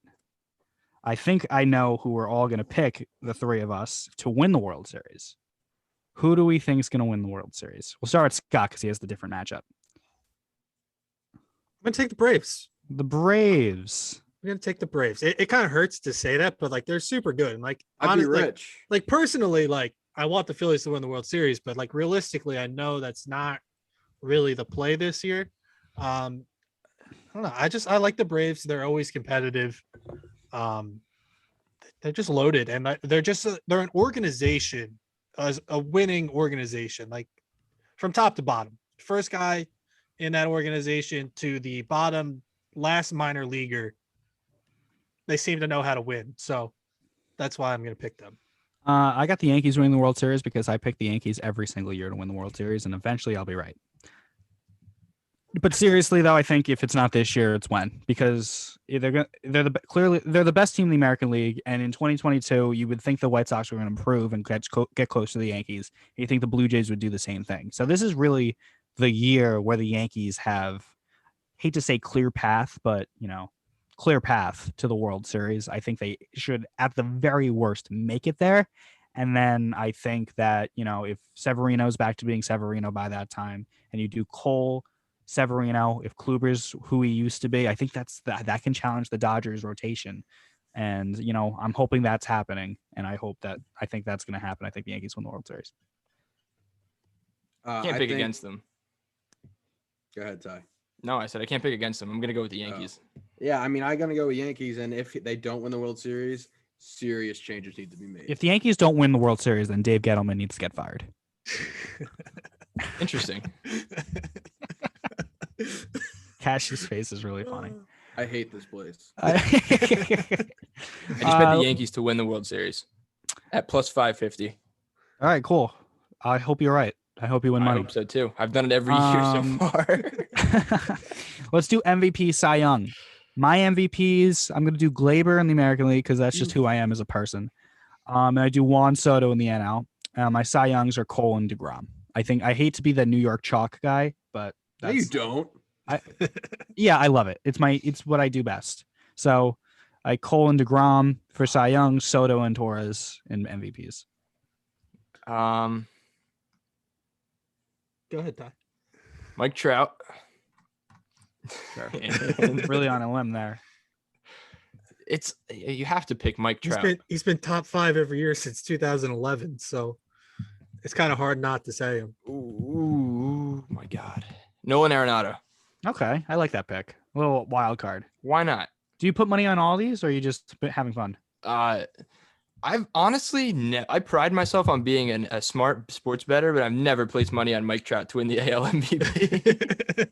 I think I know who we're all going to pick, the 3 of us, to win the World Series. Who do we think is going to win the World Series? We'll start with Scott because he has the different matchup. I'm going to take the Braves. The Braves. I'm going to take the Braves. It kind of hurts to say that, but they're super good. And I'd be honestly, rich. personally, I want the Phillies to win the World Series, but realistically, I know that's not really the play this year. I don't know. I like the Braves. They're always competitive. They're just loaded, and they're an organization, as a winning organization, like from top to bottom. First guy in that organization to the bottom last minor leaguer, they seem to know how to win. So that's why I'm going to pick them. I got the Yankees winning the World Series because I pick the Yankees every single year to win the World Series, and eventually I'll be right. But seriously, though, I think if it's not this year, it's when, because they're the best team in the American League, and in 2022, you would think the White Sox were going to improve and get close to the Yankees. And you think the Blue Jays would do the same thing. So this is really the year where the Yankees have, hate to say clear path, but clear path to the World Series. I think they should, at the very worst, make it there. And then I think that, if Severino's back to being Severino by that time, and you do Cole, Severino, if Kluber's who he used to be, I think that can challenge the Dodgers rotation. And, I'm hoping that's happening. And I think that's going to happen. I think the Yankees win the World Series. Can't pick against them. Go ahead, Ty. No, I said I can't pick against them. I'm going to go with the Yankees. Yeah, I mean, I'm going to go with Yankees. And if they don't win the World Series, serious changes need to be made. If the Yankees don't win the World Series, then Dave Gettleman needs to get fired. Interesting. Cash's face is really funny. I hate this place. I just bet the Yankees to win the World Series at plus 550. All right, cool. I hope you're right. I hope you win money. I hope so too. I've done it every year so far. Let's do MVP Cy Young. My MVPs, I'm going to do Glaber in the American League because that's just who I am as a person. And I do Juan Soto in the NL. My Cy Youngs are Cole and DeGrom. I hate to be the New York chalk guy, but no, you don't. I love it. It's what I do best. So I Cole and DeGrom for Cy Young, Soto and Torres in MVPs. Go ahead, Ty. Mike Trout. Sure. Really on a limb there. You have to pick Mike Trout. He's been top 5 every year since 2011, so it's kind of hard not to say him. Ooh, my God. Nolan Arenado. Okay, I like that pick. A little wild card. Why not? Do you put money on all these, or are you just having fun? I've honestly, I pride myself on being a smart sports bettor, but I've never placed money on Mike Trout to win the AL MVP.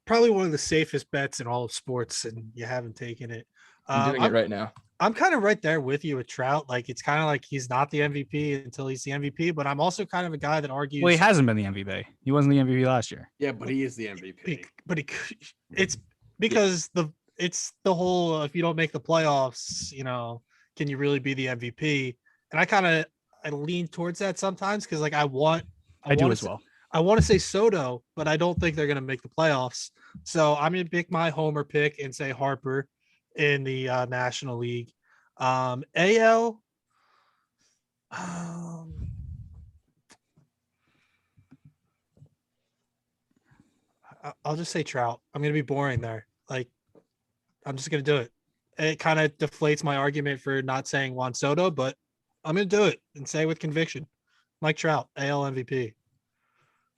Probably one of the safest bets in all of sports, and you haven't taken it. I'm doing it right now. I'm kind of right there with you with Trout. Like, it's kind of like he's not the MVP until he's the MVP, but I'm also kind of a guy that argues. Well, he hasn't been the MVP. He wasn't the MVP last year. Yeah, but he is the MVP. It's because it's the whole, if you don't make the playoffs, can you really be the MVP? And I lean towards that sometimes because like I do as well. I want to say Soto, but I don't think they're going to make the playoffs. So I'm going to pick my homer pick and say Harper in the National League. AL, I'll just say Trout. I'm going to be boring there. Like, I'm just going to do it. It kind of deflates my argument for not saying Juan Soto, but I'm going to do it and say with conviction. Mike Trout, AL MVP.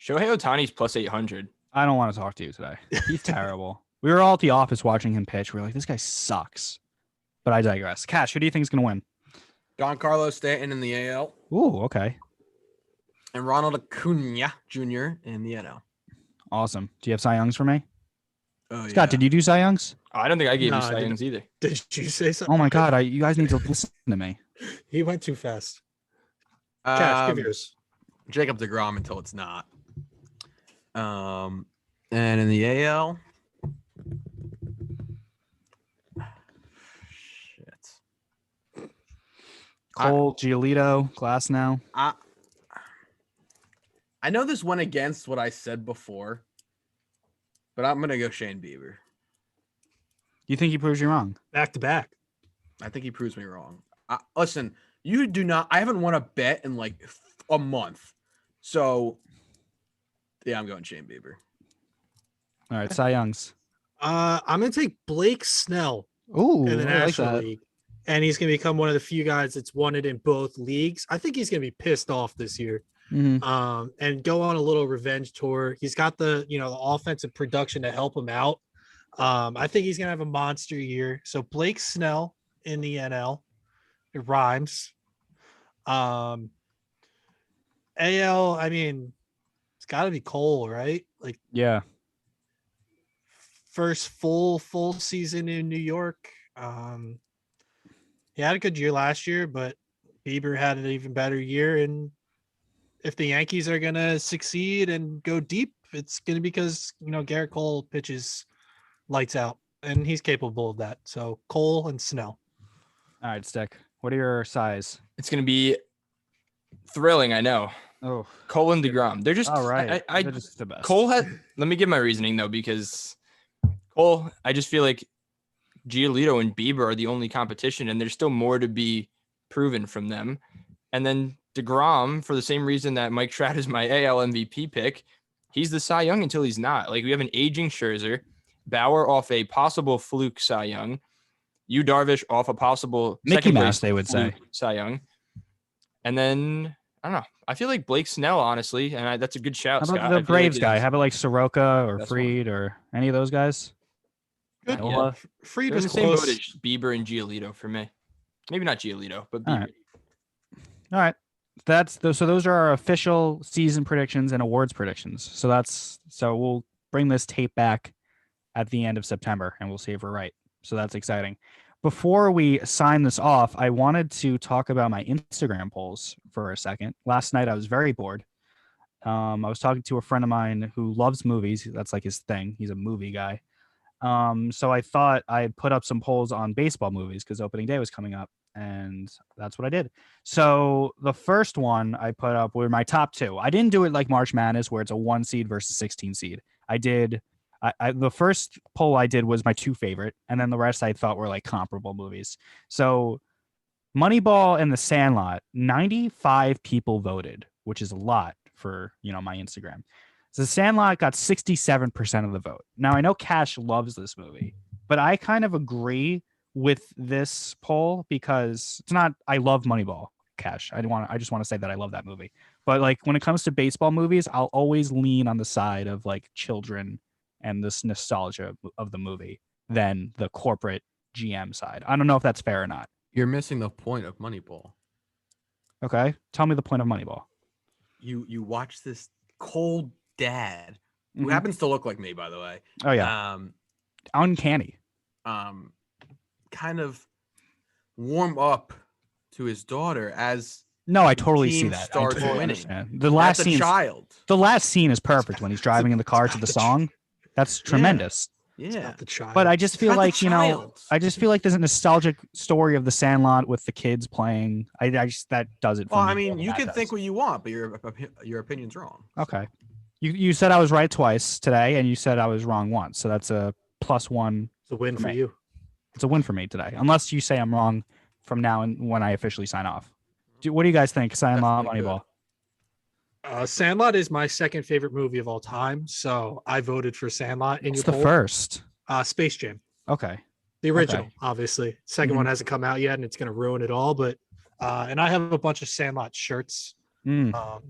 Shohei Ohtani's plus 800. I don't want to talk to you today. He's terrible. We were all at the office watching him pitch. We were like, this guy sucks. But I digress. Cash, who do you think is going to win? Giancarlo Stanton in the AL. Ooh, okay. And Ronald Acuna Jr. in the NL. Awesome. Do you have Cy Youngs for me? Oh, Scott, did you do Cy Youngs? I don't think I gave you Cy Youngs either. Did you say something? Oh, my God. You guys need to listen to me. He went too fast. Cash, give yours. Jacob deGrom until it's not. And in the AL, shit. Cole, Giolito, Glass now. I know this went against what I said before, but I'm gonna go Shane Bieber. Do you think he proves you wrong? Back to back. I think he proves me wrong. Listen, you do not. I haven't won a bet in like a month, so. Yeah, I'm going Shane Bieber. All right, Cy Youngs. I'm going to take Blake Snell in the National League. And he's going to become one of the few guys that's won it in both leagues. I think he's going to be pissed off this year. Mhm. and go on a little revenge tour. He's got the offensive production to help him out. I think he's gonna have a monster year. So Blake Snell in the NL, it rhymes. AL, I mean, it's got to be Cole, right? Like Yeah. first full season in New York. He had a good year last year, but Bieber had an even better year. And if the Yankees are gonna succeed and go deep, it's gonna be because Garrett Cole pitches lights out, and he's capable of that. So Cole and Snell. All right, Stick. What are your size? It's going to be thrilling, I know. Oh, Cole and DeGrom. They're just all right. I They're just the best. Cole had. Let me give my reasoning though, because Cole, I just feel like Giolito and Bieber are the only competition, and there's still more to be proven from them. And then DeGrom, for the same reason that Mike Trout is my AL MVP pick, he's the Cy Young until he's not. Like, we have an aging Scherzer, Bauer off a possible fluke Cy Young, Yu Darvish off a possible Mickey second Mouse, place they would say. Cy Young, and then I don't know. I feel like Blake Snell, honestly, and that's a good shout. How about Scott. the I feel like Braves it guy? is- How about like Soroka or That's Freed or any of those guys? Good. Nola? Freed They're in was the same boat close. as Bieber and Giolito for me. Maybe not Giolito, but All Bieber. right. All right. So those are our official season predictions and awards predictions. So we'll bring this tape back at the end of September and we'll see if we're right. So that's exciting. Before we sign this off, I wanted to talk about my Instagram polls for a second. Last night I was very bored. I was talking to a friend of mine who loves movies. That's like his thing. He's a movie guy. So I thought I'd put up some polls on baseball movies because opening day was coming up, and that's what I did. So the first one I put up were my top two. I didn't do it like March Madness where it's a 1 seed versus 16 seed. The first poll I did was my two favorite, and then the rest I thought were like comparable movies. So Moneyball and The Sandlot, 95 people voted, which is a lot for my Instagram. So The Sandlot got 67% of the vote. Now I know Cash loves this movie, but I kind of agree with this poll because it's not. I love Moneyball, Cash. I just want to say that I love that movie. But like when it comes to baseball movies, I'll always lean on the side of like children and this nostalgia of the movie than the corporate GM side. I don't know if that's fair or not. You're missing the point of Moneyball. Okay, tell me the point of Moneyball. You watch this cold dad who Mhm. happens to look like me, by the way. Oh yeah, uncanny. Kind of warm up to his daughter as No, I totally see team that. I starts totally winning. understand. The last as a scene, child. the last scene is perfect when he's driving in the car to the song. That's tremendous. Yeah. Not the child. But I just feel Not the like child. I just feel like there's a nostalgic story of the Sandlot with the kids playing. I just that does it for Well, me. I mean, more than you that can does. think what you want, but your opinion's wrong. Okay. You said I was right twice today, and you said I was wrong once. So that's a +1. It's a win for for me. you. It's a win for me today, unless you say I'm wrong from now and when I officially sign off. What do you guys think? Sandlot, Definitely Moneyball. Sandlot is my second favorite movie of all time, so I voted for Sandlot in It's your the poll. first. Space Jam, Okay. the original, Okay. obviously. Second Mhm. one hasn't come out yet, and it's going to ruin it all. But and I have a bunch of Sandlot shirts. Mm.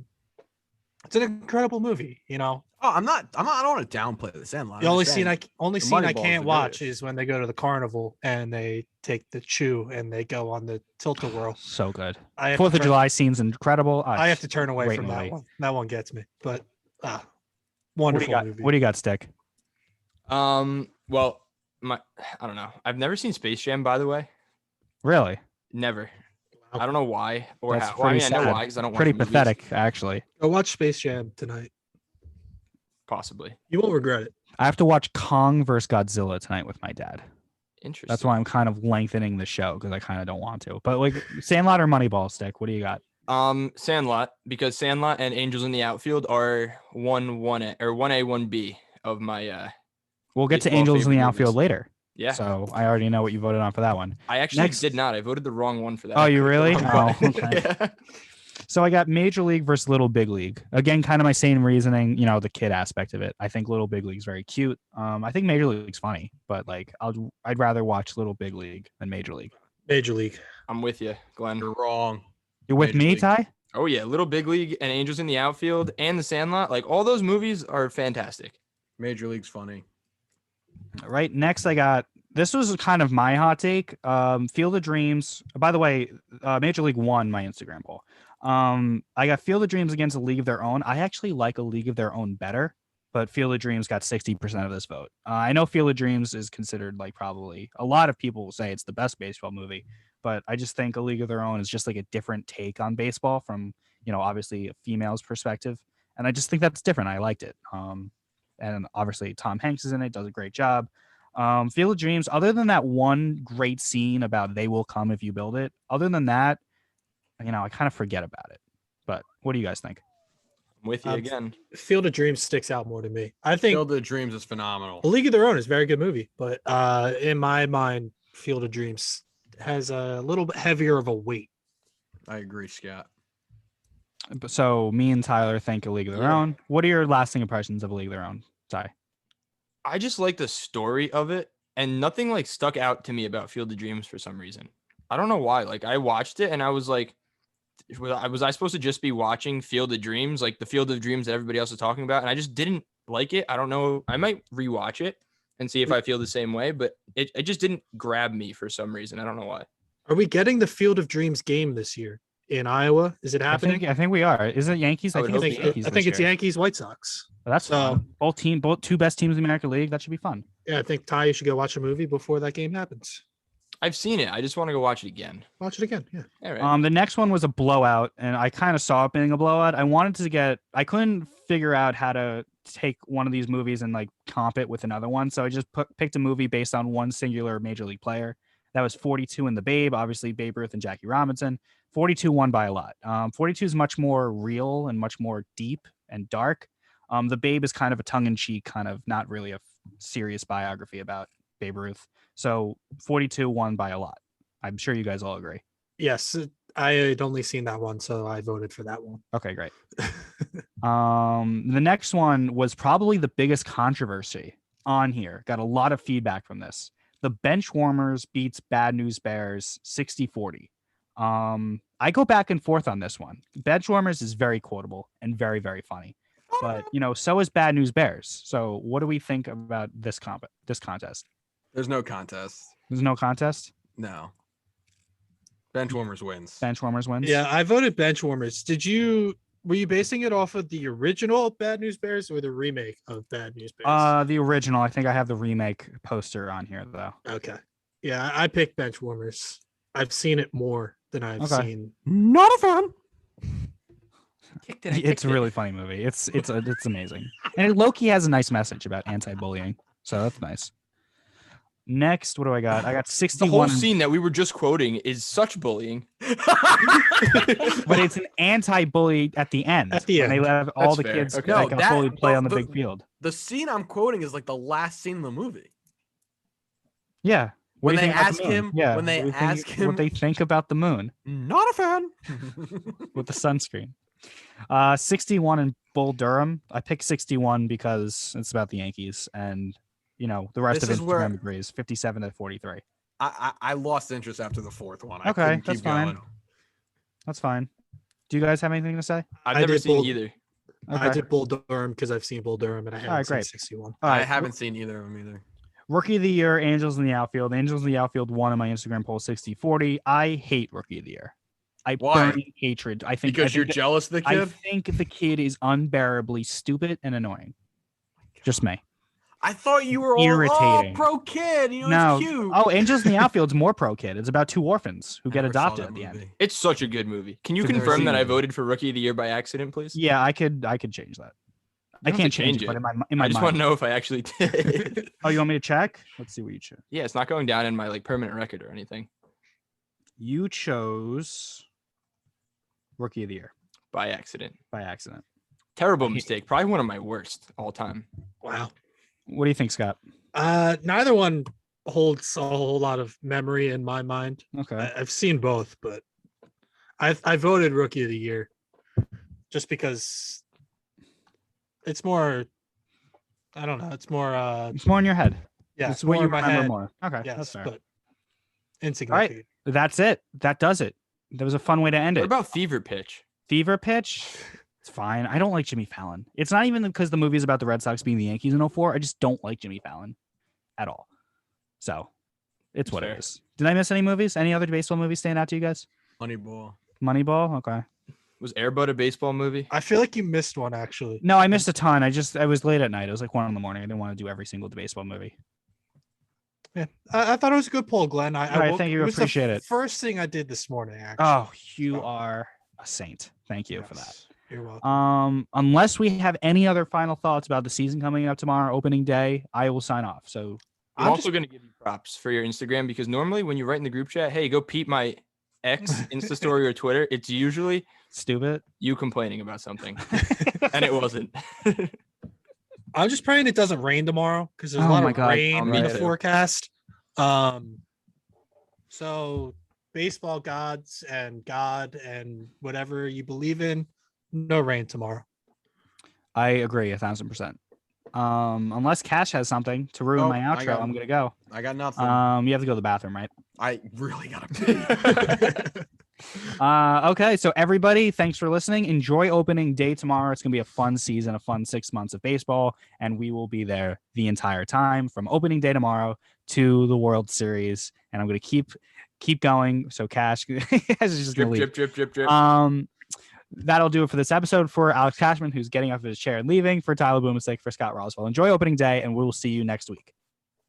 It's an incredible movie. Oh, I don't want to downplay the Sandlot. The I'm only just scene saying, I the Moneyball is can't the watch greatest. is when they go to the carnival and they take the chew and they go on the tilt-a-whirl. So good. I have 4th to of turn- July scene's incredible. I have to turn away great from that movie. one. That one gets me. But What do wonderful you got? movie. What do you got, Stick? Well, I don't know. I've never seen Space Jam, by the way. Really? Never. Wow. I don't know why or That's how. Well, I pretty mean, I know sad. why because I don't Pretty watch movies. pathetic, actually. Go watch Space Jam tonight. Possibly. You won't regret it. I have to watch Kong versus Godzilla tonight with my dad. Interesting. That's why I'm kind of lengthening the show because I kind of don't want to. But like Sandlot or Moneyball, Stick? What do you got? Sandlot, because Sandlot and Angels in the Outfield are 1A or 1A 1B of my We'll get to baseball Angels in the favorite Outfield movies. later. Yeah. So I already know what you voted on for that one. I actually Next- did not. I voted the wrong one for that. Oh, I you clicked the really? wrong Oh, button. okay. Yeah. So I got Major League versus Little Big League. Again, kind of my same reasoning, the kid aspect of it. I think Little Big League's very cute. I think Major League's funny, but like I'd rather watch Little Big League than Major League. Major League. I'm with you, Glenn. You're wrong. You're with Major me, League. Ty? Oh yeah, Little Big League and Angels in the Outfield and The Sandlot. Like all those movies are fantastic. Major League's funny. Right. Next, I got this was kind of my hot take. Field of Dreams. By the way, Major League won my Instagram poll. I got Field of Dreams against A League of Their Own. I actually like A League of Their Own better, but Field of Dreams got 60% of this vote. I know Field of Dreams is considered like probably a lot of people will say it's the best baseball movie, but I just think A League of Their Own is just like a different take on baseball from, obviously a female's perspective. And I just think that's different. I liked it. And obviously Tom Hanks is in it, does a great job. Field of Dreams, other than that one great scene about they will come if you build it, other than that, I kind of forget about it. But what do you guys think? I'm with you again. Field of Dreams sticks out more to me. I think Field of Dreams is phenomenal. A League of Their Own is a very good movie, but in my mind, Field of Dreams has a little bit heavier of a weight. I agree, Scott. So me and Tyler think A League of Their Own. What are your lasting impressions of A League of Their Own? Ty? I just like the story of it, and nothing like stuck out to me about Field of Dreams for some reason. I don't know why. Like I watched it and I was like, was I supposed to just be watching Field of Dreams, like the Field of Dreams that everybody else is talking about? And I just didn't like it. I don't know. I might rewatch it and see if I feel the same way, but it just didn't grab me for some reason. I don't know why. Are we getting the Field of Dreams game this year in Iowa? Is it happening? I think we are. Is it Yankees? I would think hope it's so. Yankees. I think this it's year. Yankees, White Sox. That's fun. Both two best teams in the American League. That should be fun. Yeah, I think Ty, you should go watch a movie before that game happens. I've seen it. I just want to go watch it again. Watch it again. Yeah. All right. The next one was a blowout, and I kind of saw it being a blowout. I couldn't figure out how to take one of these movies and like comp it with another one, so I just picked a movie based on one singular major league player. That was 42 in The Babe, obviously Babe Ruth and Jackie Robinson. 42 won by a lot. 42 is much more real and much more deep and dark. The Babe is kind of a tongue-in-cheek, kind of not really a serious biography about Babe Ruth. So 42 won by a lot. I'm sure you guys all agree. Yes, I had only seen that one, so I voted for that one. Okay, great. The next one was probably the biggest controversy on here. Got a lot of feedback from this. The Benchwarmers beats Bad News Bears 60-40. I go back and forth on this one. Benchwarmers is very quotable and very, very funny. But, so is Bad News Bears. So what do we think about this contest? There's no contest. There's no contest? No. Benchwarmers wins. Benchwarmers wins? Yeah, I voted Benchwarmers. Were you basing it off of the original Bad News Bears or the remake of Bad News Bears? The original. I think I have the remake poster on here, though. Okay. Yeah, I picked Benchwarmers. I've seen it more than I've seen. Not a fan. Kicked it. It's a really funny movie. It's amazing. And it low-key has a nice message about anti-bullying. So that's nice. Next, what do I got? I got 61. The whole scene that we were just quoting is such bullying. But it's an anti-bully at the end. At the when end. they let all That's the fair. kids Okay. like No, a that- bully play well, on the the- big field. The scene I'm quoting is like the last scene in the movie. Yeah. When do you they think about ask the moon? him- Yeah. when they what do you think- ask him- what they think about the moon Not a fan. with the sunscreen. 61 in Bull Durham. I picked 61 because it's about the Yankees, and the rest This of is where- Instagram agrees. 57-43. I lost interest after the fourth one. I Okay, couldn't that's keep fine. going. That's fine. Do you guys have anything to say? I've I never did seen both. either. I did Bull Durham because I've seen Bull Durham and I haven't right, seen great. 61. All I right. haven't seen either of them either. Rookie of the Year, Angels in the Outfield. Angels in the Outfield won on my Instagram poll 60-40. I hate Rookie of the Year. I Why? burn hatred. I think Because you're jealous of the I kid? think the kid is unbearably stupid and annoying. Just me. I thought you were all Irritating. pro kid. No. He's cute. Oh, Angels in the Outfield's more pro kid. It's about two orphans who get Never saw adopted that at the end. movie. It's such a good movie. Can you It's a very confirm that good I movie. voted for Rookie of the Year by accident, please? Yeah, I could change that. I don't have can't to change change it, but it. in my I just mind. want to know if I actually did. Oh, you want me to check? Let's see what you chose. Yeah, it's not going down in my like permanent record or anything. You chose Rookie of the Year By accident. by accident. Terrible hate- mistake. Probably one of my worst all time. Wow. What do you think, Scott? Neither one holds a whole lot of memory in my mind. Okay. I've seen both, but I voted Rookie of the Year just because it's more. I don't know. It's more. It's more in your head. Yeah, It's what more you in my remember head. more. Okay, that's Yes, fair. but insignificant. That's it. That does it. That was a fun way to end What it. about Fever Pitch? Fever Pitch. It's fine. I don't like Jimmy Fallon. It's not even because the movie is about the Red Sox being the Yankees in '04. I just don't like Jimmy Fallon at all. So it's what Fair. it is. Did I miss any movies? Any other baseball movies stand out to you guys? Moneyball. Moneyball. Okay. Was Air Bud a baseball movie? I feel like you missed one actually. No, I missed a ton. I was late at night. It was like 1 a.m. I didn't want to do every single baseball movie. Yeah, I thought it was a good poll, Glenn. All right, thank you. It was the Appreciate it. First thing I did this morning, actually. Oh, you are a saint. Thank you for that. Yes, you're welcome. Unless we have any other final thoughts about the season coming up tomorrow, opening day, I will sign off. So I'm also going to give you props for your Instagram because normally when you write in the group chat, hey, go peep my X Insta story or Twitter, it's usually stupid. You complaining about something, and it wasn't. I'm just praying it doesn't rain tomorrow because there's a Oh lot my of God. rain Me in the too. forecast. So baseball gods and God and whatever you believe in, no rain tomorrow. I agree 1,000%. Unless Cash has something to ruin Oh, my I outro, got- I'm gonna go. I got nothing. You have to go to the bathroom, right? I really gotta pee. Okay, so everybody, thanks for listening. Enjoy opening day tomorrow. It's gonna be a fun season, a fun 6 months of baseball, and we will be there the entire time from opening day tomorrow to the World Series. And I'm gonna keep going. So Cash is just gonna leave. Drip. That'll do it for this episode. For Alex Cashman, who's getting off of his chair and leaving, for Tyler Boomisek, for Scott Roswell. Enjoy opening day, and we will see you next week.